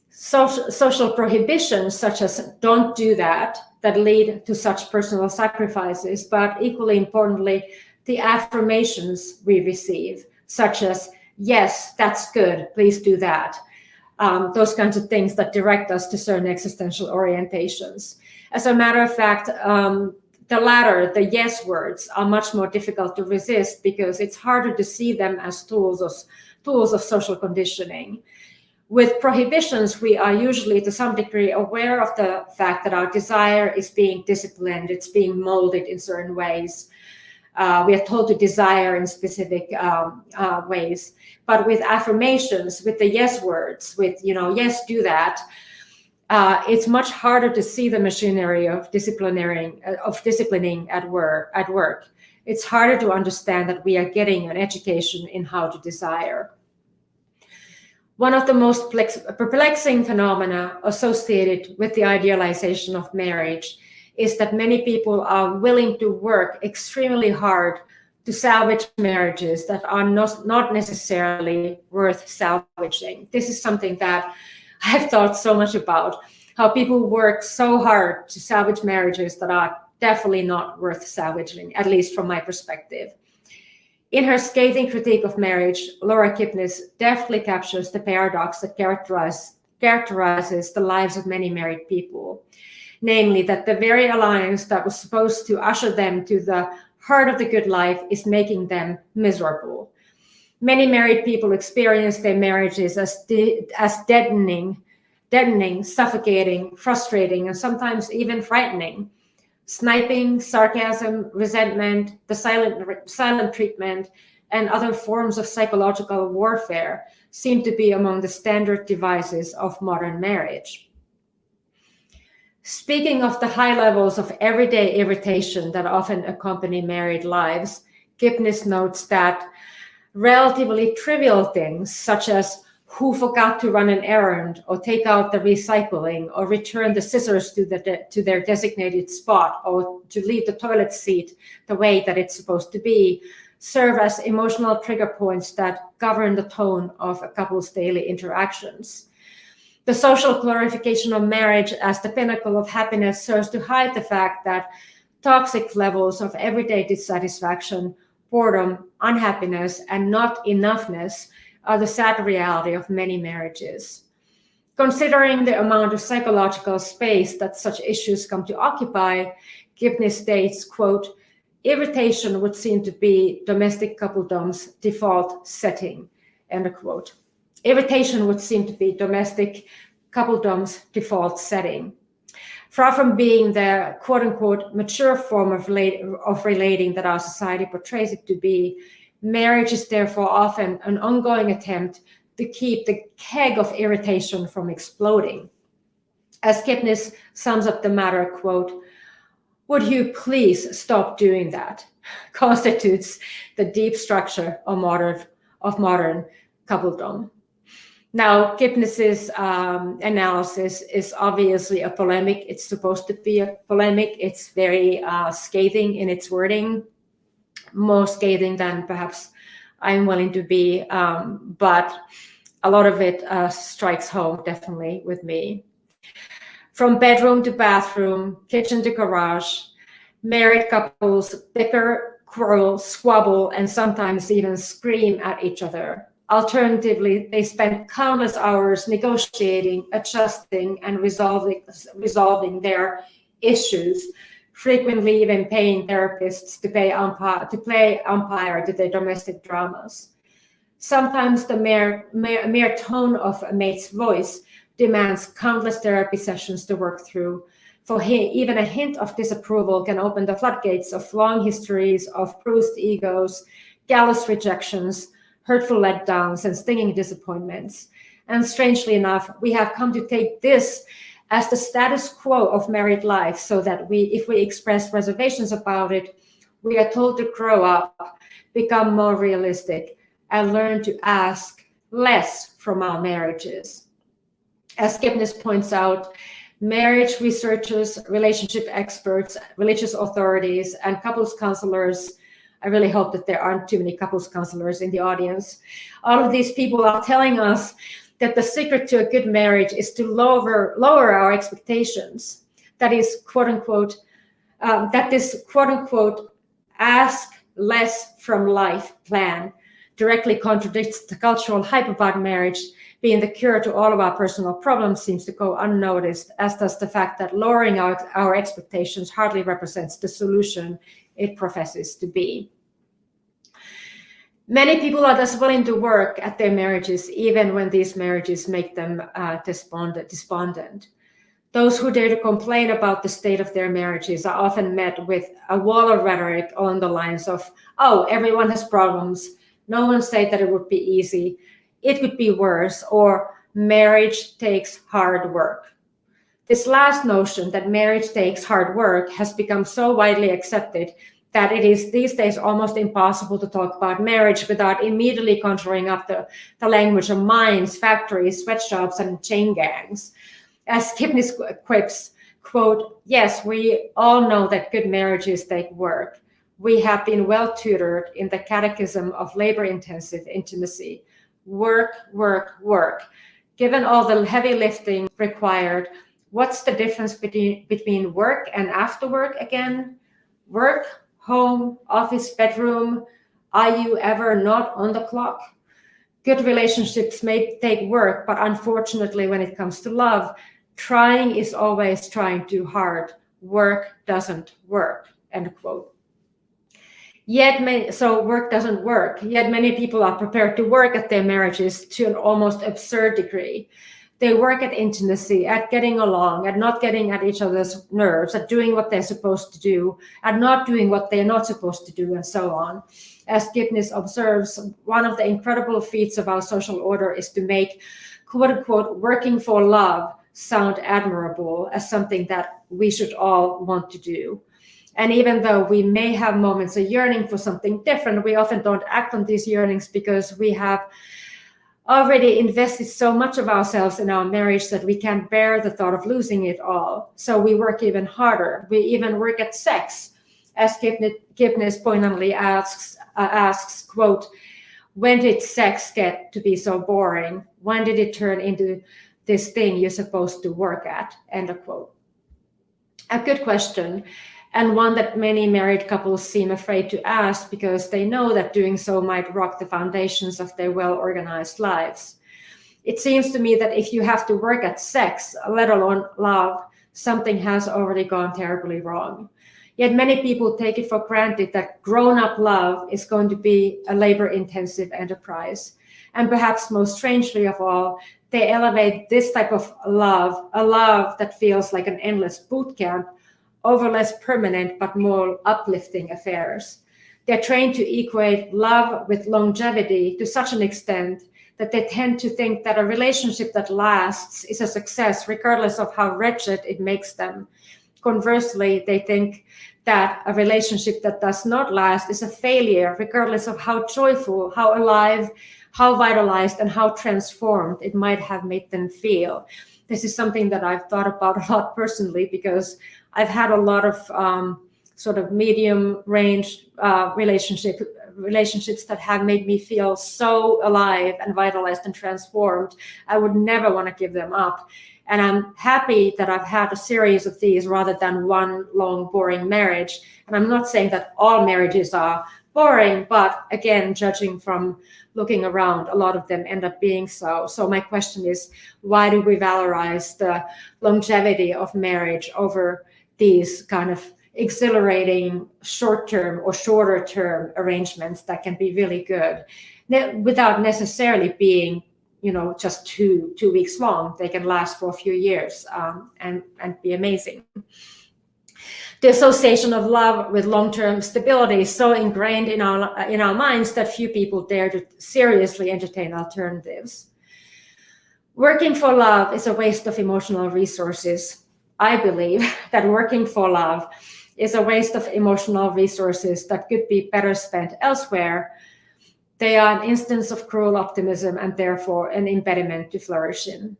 Speaker 2: social prohibitions such as don't do that lead to such personal sacrifices, but equally importantly, the affirmations we receive, such as yes, that's good, please do that. Those kinds of things that direct us to certain existential orientations. As a matter of fact, the latter, the yes words, are much more difficult to resist because it's harder to see them as tools of social conditioning. With prohibitions, we are usually to some degree aware of the fact that our desire is being disciplined, it's being molded in certain ways. We are told to desire in specific ways. But with affirmations, with the yes words, with, yes, do that, it's much harder to see the machinery of disciplining at work. It's harder to understand that we are getting an education in how to desire. One of the most perplexing phenomena associated with the idealization of marriage is that many people are willing to work extremely hard to salvage marriages that are not necessarily worth salvaging. This is something that I've thought so much about, how people work so hard to salvage marriages that are definitely not worth salvaging, at least from my perspective. In her scathing critique of marriage, Laura Kipnis deftly captures the paradox that characterizes the lives of many married people. Namely, that the very alliance that was supposed to usher them to the heart of the good life is making them miserable. Many married people experience their marriages as deadening, suffocating, frustrating, and sometimes even frightening. Sniping, sarcasm, resentment, the silent treatment, and other forms of psychological warfare seem to be among the standard devices of modern marriage. Speaking of the high levels of everyday irritation that often accompany married lives, Kipnis notes that relatively trivial things such as who forgot to run an errand or take out the recycling or return the scissors to their designated spot or to leave the toilet seat the way that it's supposed to be serve as emotional trigger points that govern the tone of a couple's daily interactions. The social glorification of marriage as the pinnacle of happiness serves to hide the fact that toxic levels of everyday dissatisfaction, boredom, unhappiness, and not enoughness are the sad reality of many marriages. Considering the amount of psychological space that such issues come to occupy, Gibney states, quote, irritation would seem to be domestic coupledom's default setting, end quote. Irritation would seem to be domestic coupledom's default setting. Far from being the quote-unquote mature form of relating that our society portrays it to be, marriage is therefore often an ongoing attempt to keep the keg of irritation from exploding. As Kipnis sums up the matter, quote, would you please stop doing that? Constitutes the deep structure of modern coupledom. Now, Kipnis's analysis is obviously a polemic. It's supposed to be a polemic. It's very scathing in its wording, more scathing than perhaps I'm willing to be, but a lot of it strikes home definitely with me. From bedroom to bathroom, kitchen to garage, married couples bicker, quarrel, squabble, and sometimes even scream at each other. Alternatively, they spend countless hours negotiating, adjusting, and resolving their issues, frequently even paying therapists to play umpire to their domestic dramas. Sometimes the mere tone of a mate's voice demands countless therapy sessions to work through. For even a hint of disapproval can open the floodgates of long histories of bruised egos, callous rejections, hurtful letdowns, and stinging disappointments. And strangely enough, we have come to take this as the status quo of married life, so that if we express reservations about it, we are told to grow up, become more realistic, and learn to ask less from our marriages. As Kipnis points out, marriage researchers, relationship experts, religious authorities, and couples counselors, I really hope that there aren't too many couples counselors in the audience. All of these people are telling us that the secret to a good marriage is to lower our expectations. That is, quote unquote, ask less from life plan, directly contradicts the cultural hype about marriage being the cure to all of our personal problems seems to go unnoticed, as does the fact that lowering our expectations hardly represents the solution it professes to be. Many people are thus willing to work at their marriages, even when these marriages make them despondent. Those who dare to complain about the state of their marriages are often met with a wall of rhetoric along the lines of, oh, everyone has problems. No one said that it would be easy. It could be worse, or marriage takes hard work. This last notion that marriage takes hard work has become so widely accepted that it is these days almost impossible to talk about marriage without immediately conjuring up the language of mines, factories, sweatshops, and chain gangs. As Kipnis quips, quote, yes, we all know that good marriages take work. We have been well tutored in the catechism of labor-intensive intimacy. Work, work, work. Given all the heavy lifting required, what's the difference between work and after work again? Work, home, office, bedroom. Are you ever not on the clock? Good relationships may take work, but unfortunately, when it comes to love, trying is always trying too hard. Work doesn't work, end quote. So work doesn't work, yet many people are prepared to work at their marriages to an almost absurd degree. They work at intimacy, at getting along, at not getting at each other's nerves, at doing what they're supposed to do, at not doing what they're not supposed to do, and so on. As Kipnis observes, one of the incredible feats of our social order is to make, quote unquote, working for love sound admirable as something that we should all want to do. And even though we may have moments of yearning for something different, we often don't act on these yearnings because we have already invested so much of ourselves in our marriage that we can't bear the thought of losing it all. So we work even harder. We even work at sex, as Kipnis poignantly asks, quote, when did sex get to be so boring? When did it turn into this thing you're supposed to work at, end of quote. A good question, and one that many married couples seem afraid to ask because they know that doing so might rock the foundations of their well-organized lives. It seems to me that if you have to work at sex, let alone love, something has already gone terribly wrong. Yet many people take it for granted that grown-up love is going to be a labor-intensive enterprise. And perhaps most strangely of all, they elevate this type of love, a love that feels like an endless boot camp, over less permanent but more uplifting affairs. They're trained to equate love with longevity to such an extent that they tend to think that a relationship that lasts is a success regardless of how wretched it makes them. Conversely, they think that a relationship that does not last is a failure regardless of how joyful, how alive, how vitalized, and how transformed it might have made them feel. This is something that I've thought about a lot personally because I've had a lot of sort of medium range relationships that have made me feel so alive and vitalized and transformed. I would never want to give them up. And I'm happy that I've had a series of these rather than one long, boring marriage. And I'm not saying that all marriages are boring, but again, judging from looking around, a lot of them end up being so. So my question is, why do we valorize the longevity of marriage over these kind of exhilarating short-term or shorter-term arrangements that can be really good without necessarily being, just two weeks long? They can last for a few years and be amazing. The association of love with long-term stability is so ingrained in our minds that few people dare to seriously entertain alternatives. Working for love is a waste of emotional resources. I believe that working for love is a waste of emotional resources that could be better spent elsewhere. They are an instance of cruel optimism and therefore an impediment to flourishing.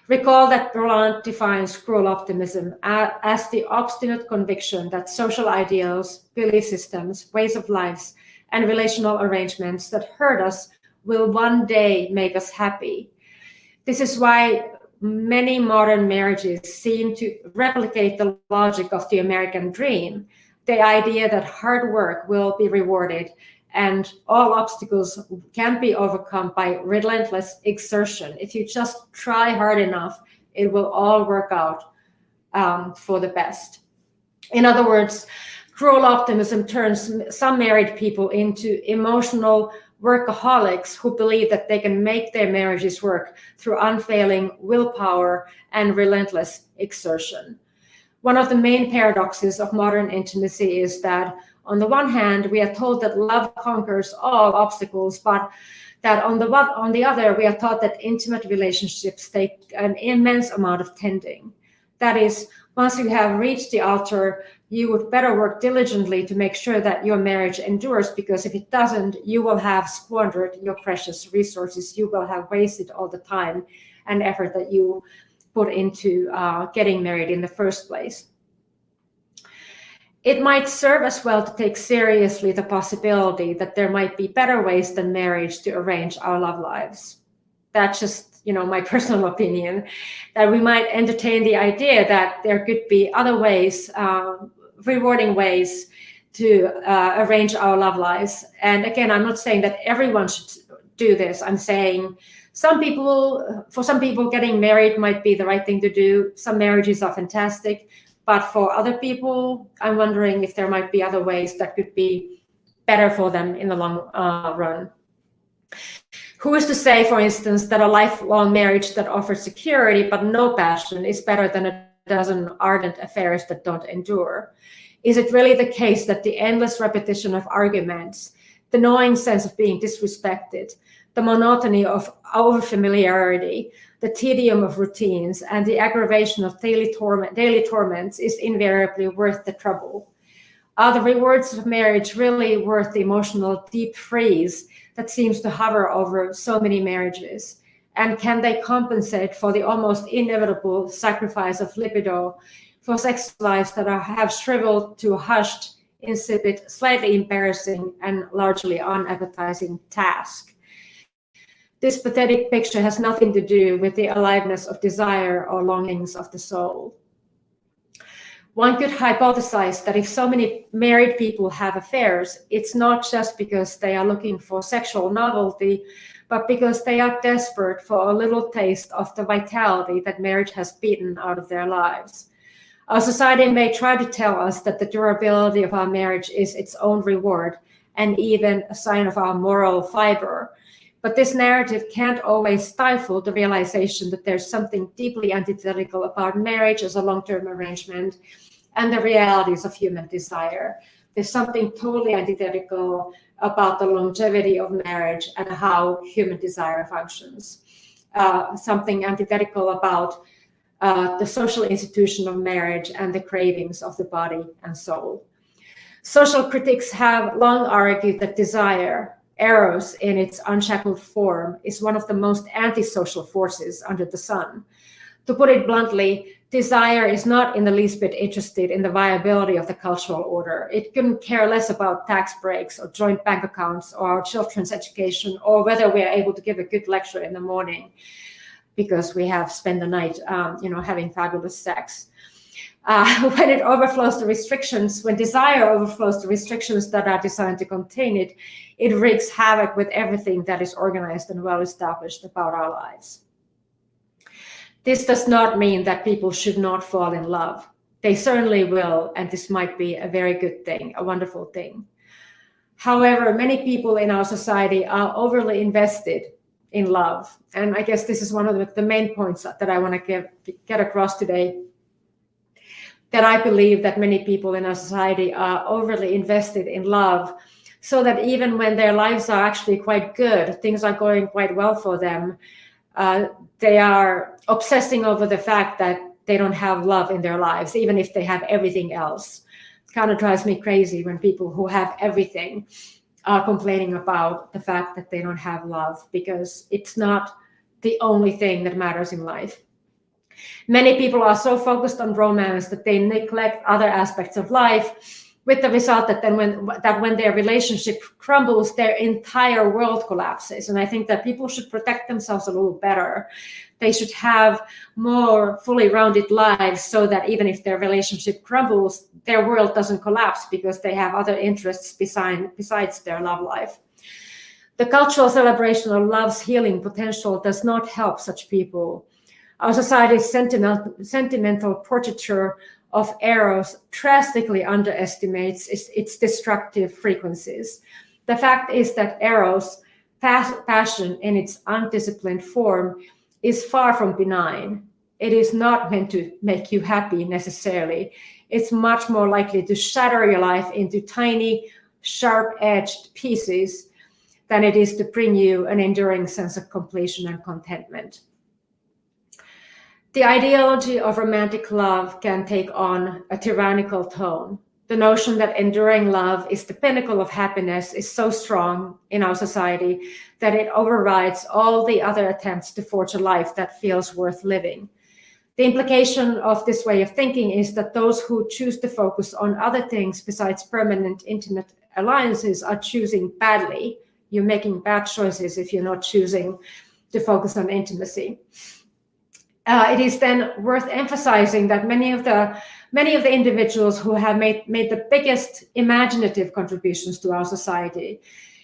Speaker 2: Recall that Roland defines cruel optimism as the obstinate conviction that social ideals, belief systems, ways of lives, and relational arrangements that hurt us will one day make us happy. This is why many modern marriages seem to replicate the logic of the American dream, the idea that hard work will be rewarded and all obstacles can be overcome by relentless exertion. If you just try hard enough, it will all work out for the best. In other words, cruel optimism turns some married people into emotional workaholics who believe that they can make their marriages work through unfailing willpower and relentless exertion. One of the main paradoxes of modern intimacy is that, on the one hand, we are told that love conquers all obstacles, but that on the other, we are taught that intimate relationships take an immense amount of tending. That is, once you have reached the altar, you would better work diligently to make sure that your marriage endures, because if it doesn't, you will have squandered your precious resources. You will have wasted all the time and effort that you put into getting married in the first place. It might serve as well to take seriously the possibility that there might be better ways than marriage to arrange our love lives. That's just, my personal opinion, that we might entertain the idea that there could be other ways, rewarding ways to arrange our love lives. And again, I'm not saying that everyone should do this. I'm saying for some people, getting married might be the right thing to do. Some marriages are fantastic. But for other people, I'm wondering if there might be other ways that could be better for them in the long run. Who is to say, for instance, that a lifelong marriage that offers security but no passion is better than a dozen ardent affairs that don't endure? Is it really the case that the endless repetition of arguments, the gnawing sense of being disrespected, the monotony of overfamiliarity, the tedium of routines, and the aggravation of daily torments is invariably worth the trouble? Are the rewards of marriage really worth the emotional deep freeze that seems to hover over so many marriages? And can they compensate for the almost inevitable sacrifice of libido for sex lives that have shriveled to a hushed, insipid, slightly embarrassing, and largely unappetizing task? This pathetic picture has nothing to do with the aliveness of desire or longings of the soul. One could hypothesize that if so many married people have affairs, it's not just because they are looking for sexual novelty, but because they are desperate for a little taste of the vitality that marriage has beaten out of their lives. Our society may try to tell us that the durability of our marriage is its own reward and even a sign of our moral fiber. But this narrative can't always stifle the realization that there's something deeply antithetical about marriage as a long-term arrangement and the realities of human desire. There's something totally antithetical about the longevity of marriage and how human desire functions. Something antithetical about the social institution of marriage and the cravings of the body and soul. Social critics have long argued that desire, Eros in its unshackled form, is one of the most antisocial forces under the sun. To put it bluntly, desire is not in the least bit interested in the viability of the cultural order. It couldn't care less about tax breaks or joint bank accounts or our children's education or whether we are able to give a good lecture in the morning because we have spent the night, having fabulous sex. When it overflows the restrictions, when desire overflows the restrictions that are designed to contain it, it wreaks havoc with everything that is organized and well established about our lives. This does not mean that people should not fall in love. They certainly will, and this might be a very good thing, a wonderful thing. However, many people in our society are overly invested in love. And I guess this is one of the main points that I want to get across today, that I believe that many people in our society are overly invested in love, so that even when their lives are actually quite good, things are going quite well for them, they are obsessing over the fact that they don't have love in their lives, even if they have everything else. It kind of drives me crazy when people who have everything are complaining about the fact that they don't have love, because it's not the only thing that matters in life. Many people are so focused on romance that they neglect other aspects of life, with the result that when their relationship crumbles, their entire world collapses. And I think that people should protect themselves a little better. they should have more fully rounded lives so that even if their relationship crumbles, their world doesn't collapse because they have other interests besides their love life. The cultural celebration of love's healing potential does not help such people. Our society's sentimental portraiture of Eros drastically underestimates its destructive frequencies. The fact is that Eros, passion in its undisciplined form, is far from benign. It is not meant to make you happy necessarily. It's much more likely to shatter your life into tiny, sharp-edged pieces than it is to bring you an enduring sense of completion and contentment. The ideology of romantic love can take on a tyrannical tone. The notion that enduring love is the pinnacle of happiness is so strong in our society that it overrides all the other attempts to forge a life that feels worth living. The implication of this way of thinking is that those who choose to focus on other things besides permanent intimate alliances are choosing badly. You're making bad choices if you're not choosing to focus on intimacy. It is then worth emphasizing that many of the individuals who have made the biggest imaginative contributions to our society,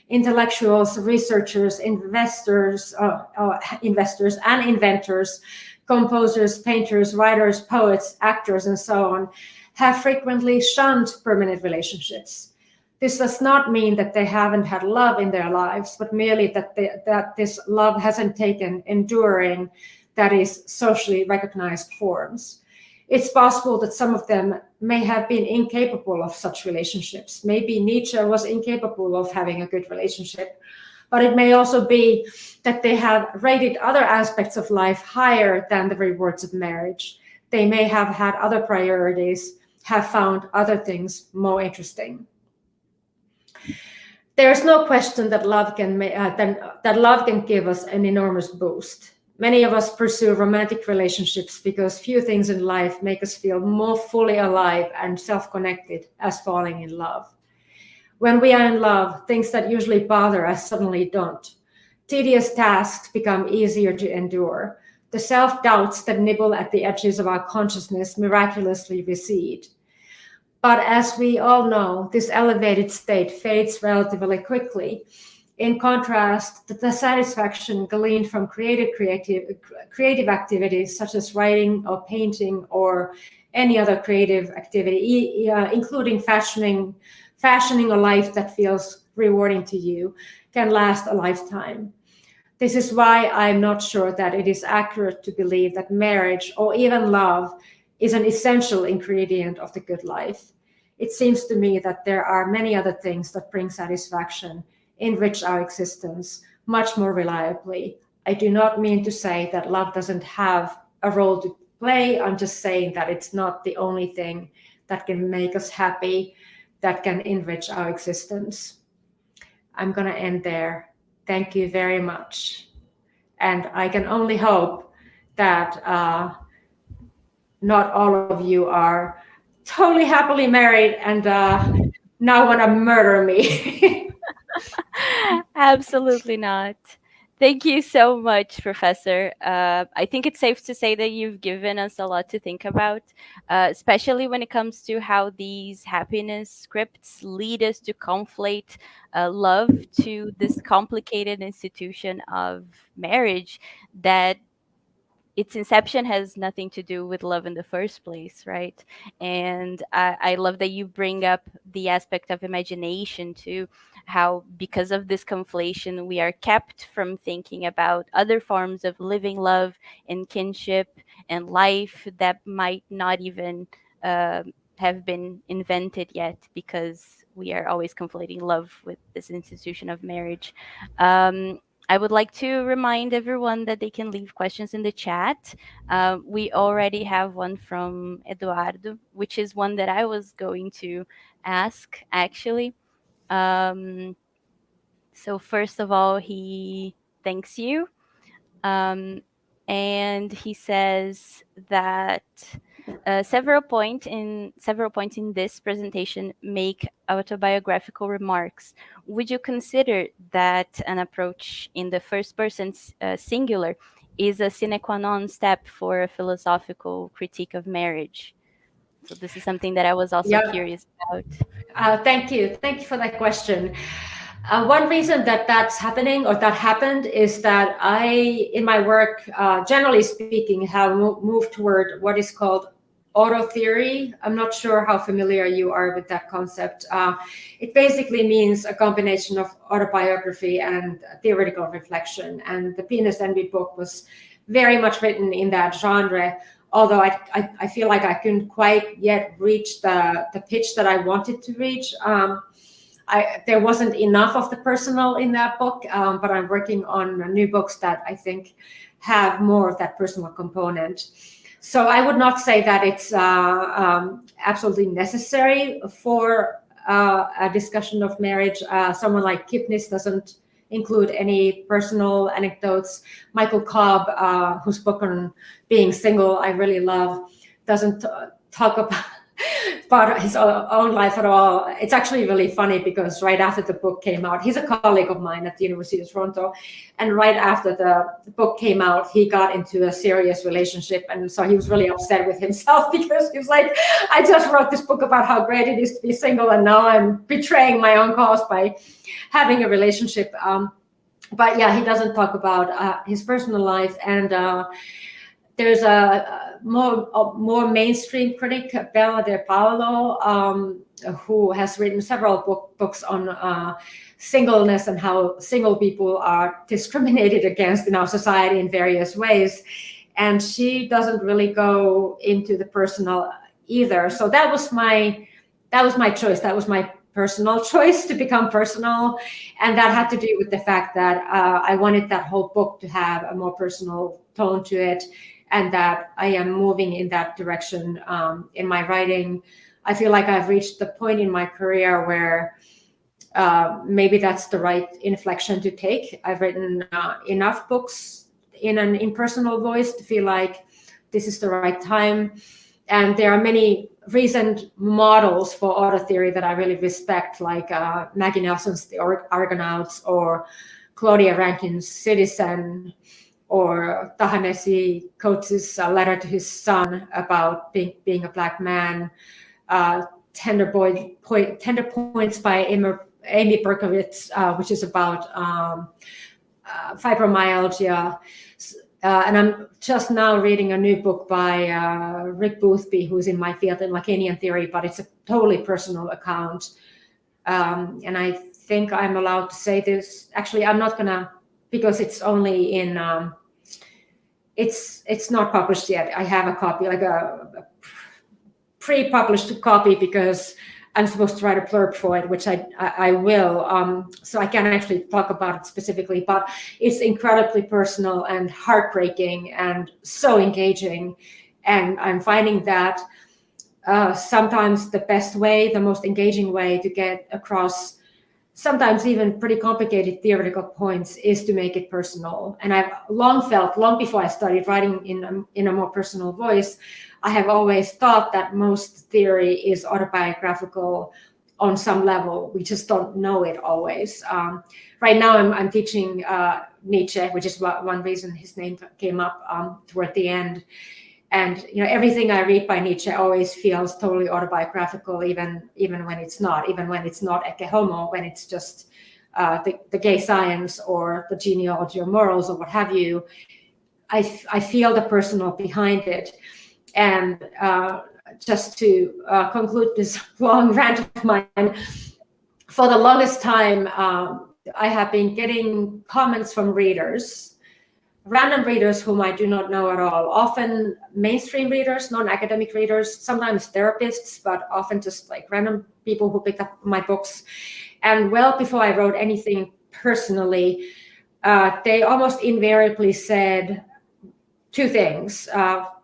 Speaker 2: intellectuals, researchers, investors and inventors, composers, painters, writers, poets, actors, and so on, have frequently shunned permanent relationships. This does not mean that they haven't had love in their lives, but merely that this love hasn't taken enduring, that is, socially recognized forms. It's possible that some of them may have been incapable of such relationships. Maybe Nietzsche was incapable of having a good relationship, but it may also be that they have rated other aspects of life higher than the rewards of marriage. They may have had other priorities, have found other things more interesting. There's no question that love can give us an enormous boost. Many of us pursue romantic relationships because few things in life make us feel more fully alive and self-connected as falling in love. When we are in love, things that usually bother us suddenly don't. Tedious tasks become easier to endure. The self-doubts that nibble at the edges of our consciousness miraculously recede. But as we all know, this elevated state fades relatively quickly. In contrast, the satisfaction gleaned from creative activities such as writing or painting or any other creative activity, including fashioning a life that feels rewarding to you, can last a lifetime. This is why I'm not sure that it is accurate to believe that marriage or even love is an essential ingredient of the good life. It seems to me that there are many other things that bring satisfaction, enrich our existence much more reliably. I do not mean to say that love doesn't have a role to play. I'm just saying that it's not the only thing that can make us happy, that can enrich our existence. I'm going to end there. Thank you very much. And I can only hope that not all of you are totally happily married and now want to murder me.
Speaker 1: Absolutely not. Thank you so much, Professor. I think it's safe to say that you've given us a lot to think about, especially when it comes to how these happiness scripts lead us to conflate love to this complicated institution of marriage that its inception has nothing to do with love in the first place, right? And I love that you bring up the aspect of imagination too, how because of this conflation, we are kept from thinking about other forms of living love and kinship and life that might not even have been invented yet because we are always conflating love with this institution of marriage. I would like to remind everyone that they can leave questions in the chat. We already have one from Eduardo, which is one that I was going to ask actually. Um, so, first of all, he thanks you. Um, and he says that several points in this presentation make autobiographical remarks. Would you consider that an approach in the first person singular is a sine qua non step for a philosophical critique of marriage. So this is something that I was also
Speaker 2: Yeah.
Speaker 1: curious about.
Speaker 2: Thank you. Thank you for that question. One reason that that's happening or that happened is that I, in my work, generally speaking, have moved toward what is called auto theory. I'm not sure how familiar you are with that concept. It basically means a combination of autobiography and theoretical reflection. And the Penis Envy book was very much written in that genre, although I feel like I couldn't quite yet reach the pitch that I wanted to reach. There wasn't enough of the personal in that book, but I'm working on new books that I think have more of that personal component. So I would not say that it's absolutely necessary for a discussion of marriage. Someone like Kipnis doesn't include any personal anecdotes. Michael Cobb, whose book on being single I really love, doesn't talk about his own life at all. It's actually really funny because right after the book came out, he's a colleague of mine at the University of Toronto, and right after the book came out, he got into a serious relationship, and so he was really upset with himself because he was like, I just wrote this book about how great it is to be single, and now I'm betraying my own cause by having a relationship. But yeah, he doesn't talk about his personal life, and there's a more mainstream critic, Bella De Paolo, who has written several books on singleness and how single people are discriminated against in our society in various ways. And she doesn't really go into the personal either. So that was my choice. That was my personal choice to become personal, and that had to do with the fact that I wanted that whole book to have a more personal tone to it, and that I am moving in that direction in my writing. I feel like I've reached the point in my career where maybe that's the right inflection to take. I've written enough books in an impersonal voice to feel like this is the right time. And there are many recent models for auto theory that I really respect, like Maggie Nelson's The Argonauts, or Claudia Rankine's Citizen, or Ta-Nehisi Coates' letter to his son about being a Black man, Tender Points by Amy Berkowitz, which is about fibromyalgia. And I'm just now reading a new book by Rick Boothby, who's in my field in Lacanian theory, but it's a totally personal account. And I think I'm allowed to say this. Actually, I'm not gonna, because it's only in, it's not published yet. I have a copy, like a pre-published copy, because I'm supposed to write a blurb for it, which I will. So I can't actually talk about it specifically, but it's incredibly personal and heartbreaking and so engaging. And I'm finding that sometimes the best way, the most engaging way to get across sometimes even pretty complicated theoretical points is to make it personal. And I've long felt, long before I started writing in a more personal voice, I have always thought that most theory is autobiographical on some level. We just don't know it always. Right now I'm teaching Nietzsche, which is one reason his name came up toward the end. And everything I read by Nietzsche always feels totally autobiographical, even when it's not, Ecce Homo, when it's just the gay science or the genealogy of morals or what have you. I feel the personal behind it. And just to conclude this long rant of mine, for the longest time, I have been getting comments from readers, random readers whom I do not know at all, often mainstream readers, non-academic readers, sometimes therapists, but often just like random people who picked up my books. And well before I wrote anything personally, they almost invariably said two things.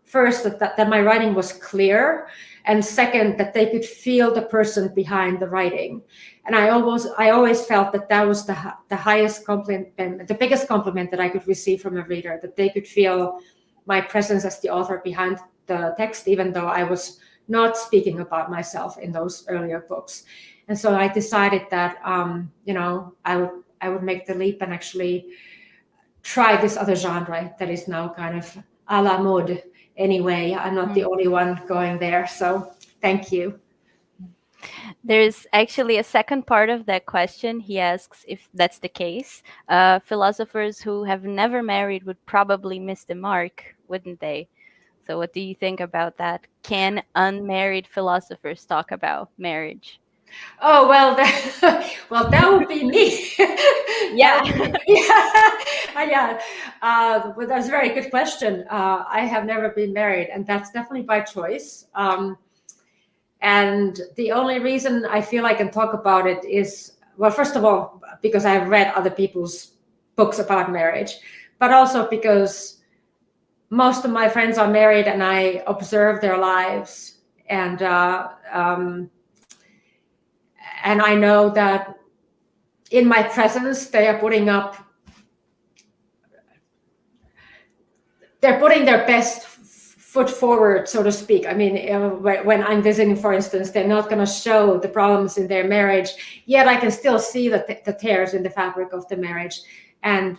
Speaker 2: First, that my writing was clear, and second, that they could feel the person behind the writing. And I always felt that was the highest compliment, the biggest compliment that I could receive from a reader, that they could feel my presence as the author behind the text, even though I was not speaking about myself in those earlier books. And so I decided that I would make the leap and actually try this other genre that is now kind of a la mode anyway. I'm not the only one going there. So thank you.
Speaker 1: There's actually a second part of that question. He asks if that's the case. Philosophers who have never married would probably miss the mark, wouldn't they? So, what do you think about that? Can unmarried philosophers talk about marriage?
Speaker 2: Oh well, well that would be me. That
Speaker 1: Yeah.
Speaker 2: would be yeah, yeah. But that's a very good question. I have never been married, and that's definitely by choice. And the only reason I feel I can talk about it is, well, first of all, because I've read other people's books about marriage, but also because most of my friends are married, and I observe their lives, and I know that in my presence, they're putting their best foot forward, so to speak. I mean, when I'm visiting, for instance, they're not going to show the problems in their marriage, yet I can still see the tears in the fabric of the marriage. And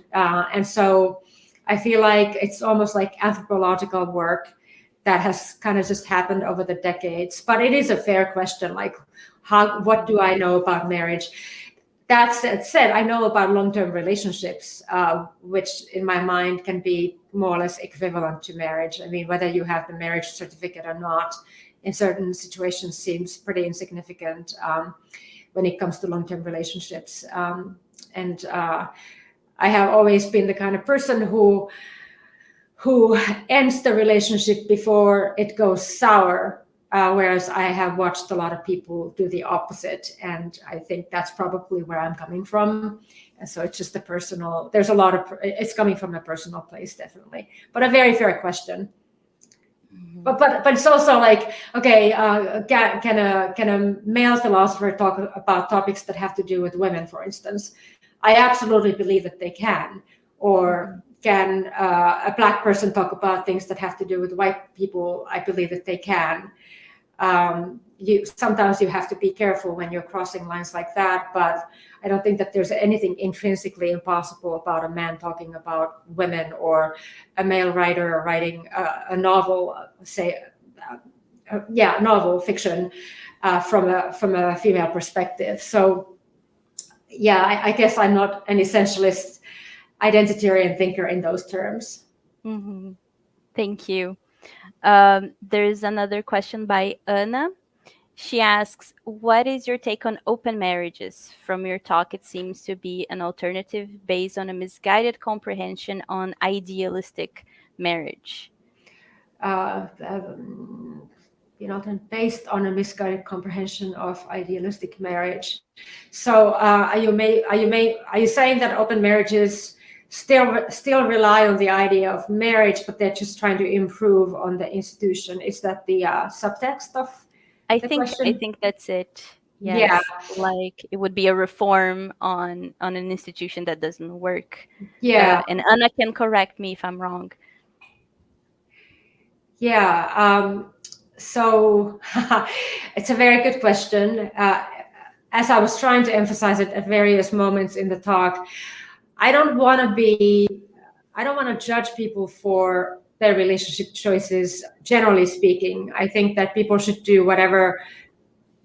Speaker 2: so I feel like it's almost like anthropological work that has kind of just happened over the decades. But it is a fair question, like, what do I know about marriage? That said, I know about long-term relationships, which in my mind can be more or less equivalent to marriage. I mean, whether you have the marriage certificate or not, in certain situations seems pretty insignificant when it comes to long-term relationships. And I have always been the kind of person who ends the relationship before it goes sour. Whereas I have watched a lot of people do the opposite, and I think that's probably where I'm coming from. And so it's just a personal. It's coming from a personal place, definitely. But a very fair question. Mm-hmm. But it's also like, okay, can a male philosopher talk about topics that have to do with women, for instance? I absolutely believe that they can. Or can a Black person talk about things that have to do with white people? I believe that they can. Sometimes you have to be careful when you're crossing lines like that, but I don't think that there's anything intrinsically impossible about a man talking about women, or a male writer writing a novel, say, novel fiction from a female perspective. So yeah, I guess I'm not an essentialist identitarian thinker in those terms.
Speaker 1: Mm-hmm. Thank you. There's another question by Anna. She asks, what is your take on open marriages? From your talk, it seems to be an alternative based on a misguided comprehension on idealistic marriage.
Speaker 2: Based on a misguided comprehension of idealistic marriage. So are you saying that open marriages still rely on the idea of marriage, but they're just trying to improve on the institution? Is that the subtext of the question?
Speaker 1: I think that's it. Yes.
Speaker 2: Yeah.
Speaker 1: Like it would be a reform on an institution that doesn't work.
Speaker 2: Yeah.
Speaker 1: And Anna can correct me if I'm wrong.
Speaker 2: Yeah. So it's a very good question. As I was trying to emphasize it at various moments in the talk, I don't want to judge people for their relationship choices, generally speaking. I think that people should do whatever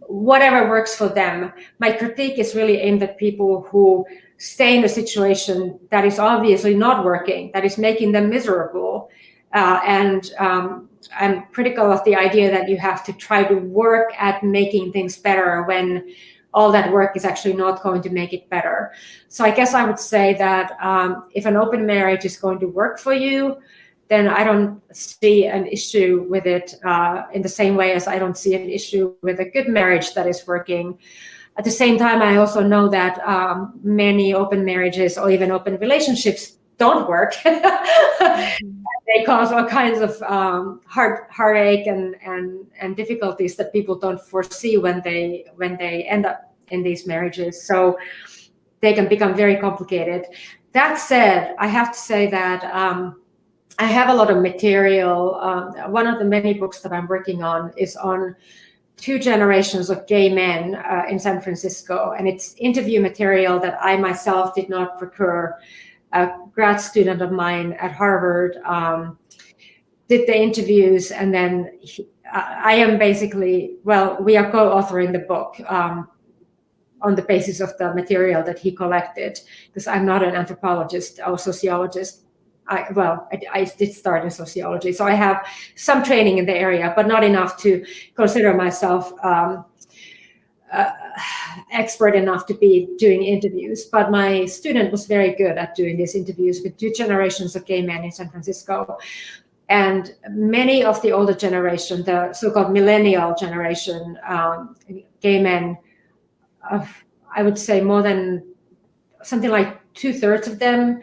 Speaker 2: works for them. My critique is really aimed at people who stay in a situation that is obviously not working, that is making them miserable. And I'm critical of the idea that you have to try to work at making things better when all that work is actually not going to make it better. So I guess I would say that if an open marriage is going to work for you, then I don't see an issue with it in the same way as I don't see an issue with a good marriage that is working. At the same time, I also know that many open marriages or even open relationships don't work. They cause all kinds of heartache and difficulties that people don't foresee when they end up in these marriages. So they can become very complicated. That said, I have to say that I have a lot of material. One of the many books that I'm working on is on 2 generations of gay men in San Francisco, and it's interview material that I myself did not procure. a grad student of mine at Harvard, did the interviews, and then I am basically, well, we are co-authoring the book on the basis of the material that he collected, because I'm not an anthropologist or sociologist. I did start in sociology, so I have some training in the area, but not enough to consider myself expert enough to be doing interviews. But my student was very good at doing these interviews with 2 generations of gay men in San Francisco. And many of the older generation, the so-called millennial generation, gay men, I would say more than something like 2/3 of them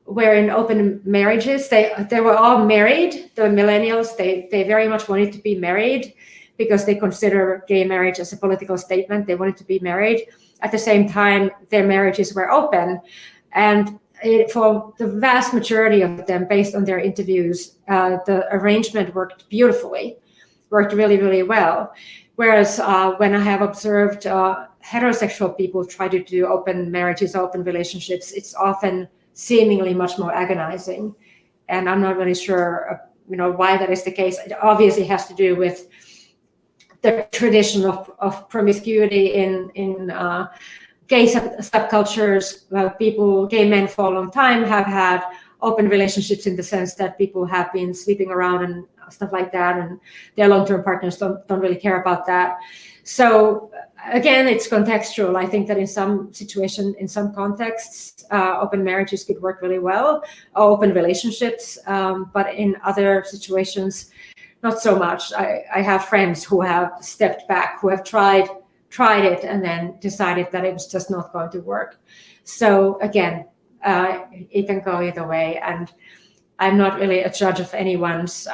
Speaker 2: were in open marriages. They were all married. The millennials, they very much wanted to be married because they consider gay marriage as a political statement. They wanted to be married. At the same time, their marriages were open. And for the vast majority of them, based on their interviews, the arrangement worked beautifully, worked really, really well. Whereas when I have observed heterosexual people try to do open marriages, open relationships, it's often seemingly much more agonizing. And I'm not really sure, why that is the case. It obviously has to do with the tradition of promiscuity in gay subcultures. Gay men for a long time have had open relationships in the sense that people have been sleeping around and stuff like that, and their long-term partners don't really care about that. So again, it's contextual. I think that in some situation, in some contexts, open marriages could work really well, open relationships, but in other situations, not so much. I have friends who have stepped back, who have tried it and then decided that it was just not going to work. So again, it can go either way, and I'm not really a judge of anyone's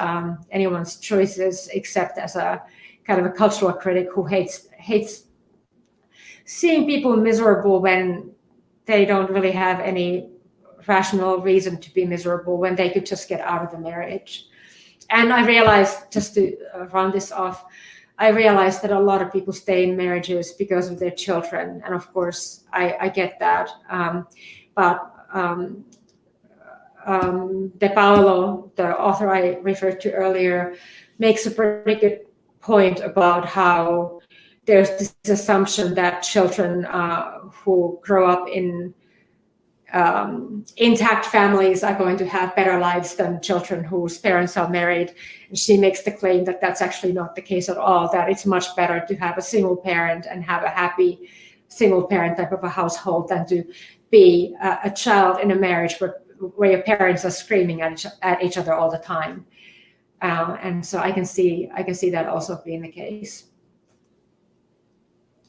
Speaker 2: choices, except as a kind of a cultural critic who hates seeing people miserable when they don't really have any rational reason to be miserable, when they could just get out of the marriage. And I realized, just to round this off, I realized that a lot of people stay in marriages because of their children. And of course, I get that. But De Paolo, the author I referred to earlier, makes a pretty good point about how there's this assumption that children who grow up in intact families are going to have better lives than children whose parents are married. And she makes the claim that that's actually not the case at all, that it's much better to have a single parent and have a happy single parent type of a household than to be a child in a marriage where your parents are screaming at each other all the time. And so I can see that also being the case.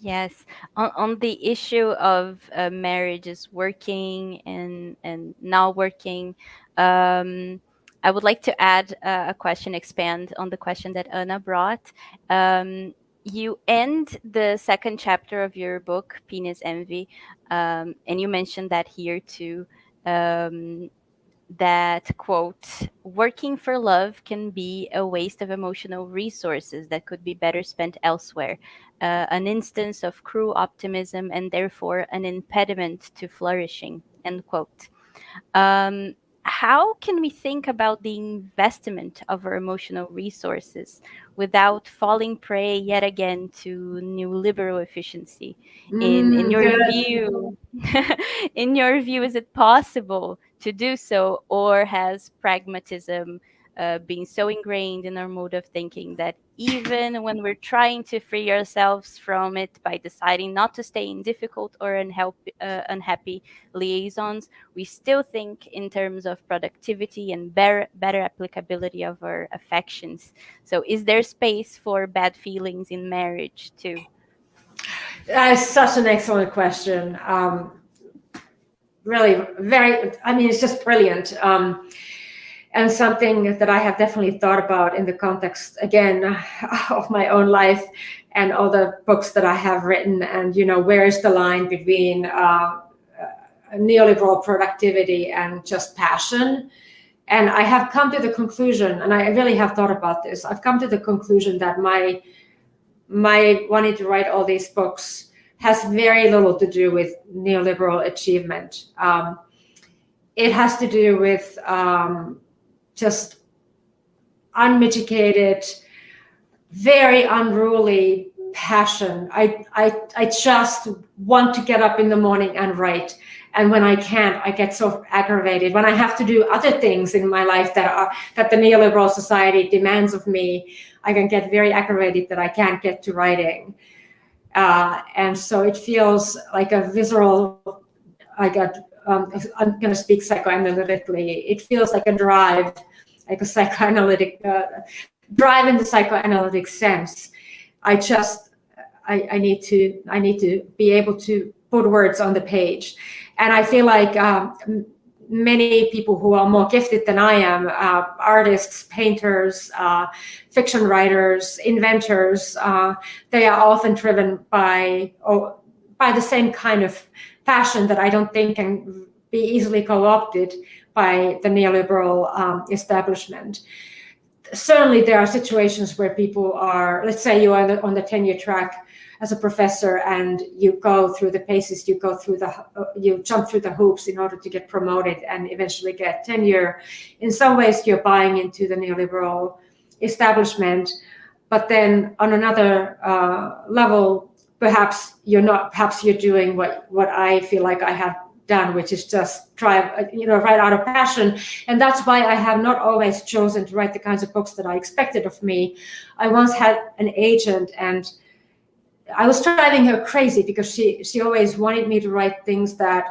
Speaker 1: Yes, on the issue of marriages working and not working, I would like to add a question, expand on the question that Anna brought. You end the second chapter of your book, Penis Envy, and you mentioned that here too. That quote, working for love can be a waste of emotional resources that could be better spent elsewhere, an instance of cruel optimism and therefore an impediment to flourishing, end quote. um, how can we think about the investment of our emotional resources without falling prey yet again to neoliberal efficiency? In your
Speaker 2: Good.
Speaker 1: view, in your view, is it possible to do so, or has pragmatism been so ingrained in our mode of thinking that even when we're trying to free ourselves from it by deciding not to stay in difficult or unhappy liaisons, we still think in terms of productivity and better applicability of our affections? So, is there space for bad feelings in marriage too?
Speaker 2: That's such an excellent question. Really, it's just brilliant. And something that I have definitely thought about in the context, again, of my own life and all the books that I have written. And, where is the line between neoliberal productivity and just passion? And I have come to the conclusion, and I really have thought about this, I've come to the conclusion that my wanting to write all these books has very little to do with neoliberal achievement. it has to do with just unmitigated, very unruly passion. I just want to get up in the morning and write. And when I can't, I get so aggravated. When I have to do other things in my life that the neoliberal society demands of me, I can get very aggravated that I can't get to writing. And so it feels like a visceral, I'm going to speak psychoanalytically. It feels like a drive, like a psychoanalytic drive in the psychoanalytic sense. I need to be able to put words on the page, and I feel like many people who are more gifted than I am, artists, painters, fiction writers, inventors, they are often driven by the same kind of passion that I don't think can be easily co-opted by the neoliberal establishment. Certainly there are situations where people are, let's say you are on the tenure track as a professor and you go through the paces, you jump through the hoops in order to get promoted and eventually get tenure. In some ways you're buying into the neoliberal establishment, but then on another level, perhaps you're not, perhaps you're doing what I feel like I have done, which is just write out of passion. And that's why I have not always chosen to write the kinds of books that I expected of me. I once had an agent and I was driving her crazy because she always wanted me to write things that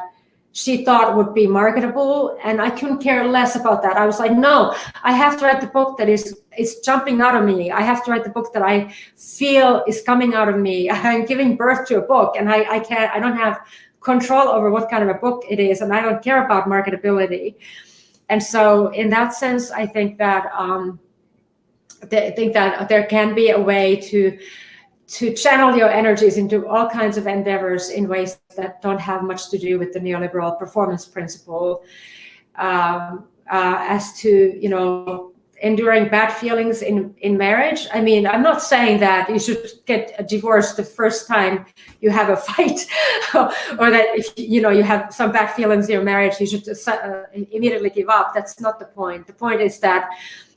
Speaker 2: she thought would be marketable, and I couldn't care less about that. I was like, no, I have to write the book that is jumping out of me. I have to write the book that I feel is coming out of me. I'm giving birth to a book, and I don't have control over what kind of a book it is, and I don't care about marketability. And so in that sense, I think that there can be a way to channel your energies into all kinds of endeavors in ways that don't have much to do with the neoliberal performance principle. As to, enduring bad feelings in marriage. I mean, I'm not saying that you should get a divorce the first time you have a fight, or that if you have some bad feelings in your marriage, you should immediately give up. That's not the point. The point is that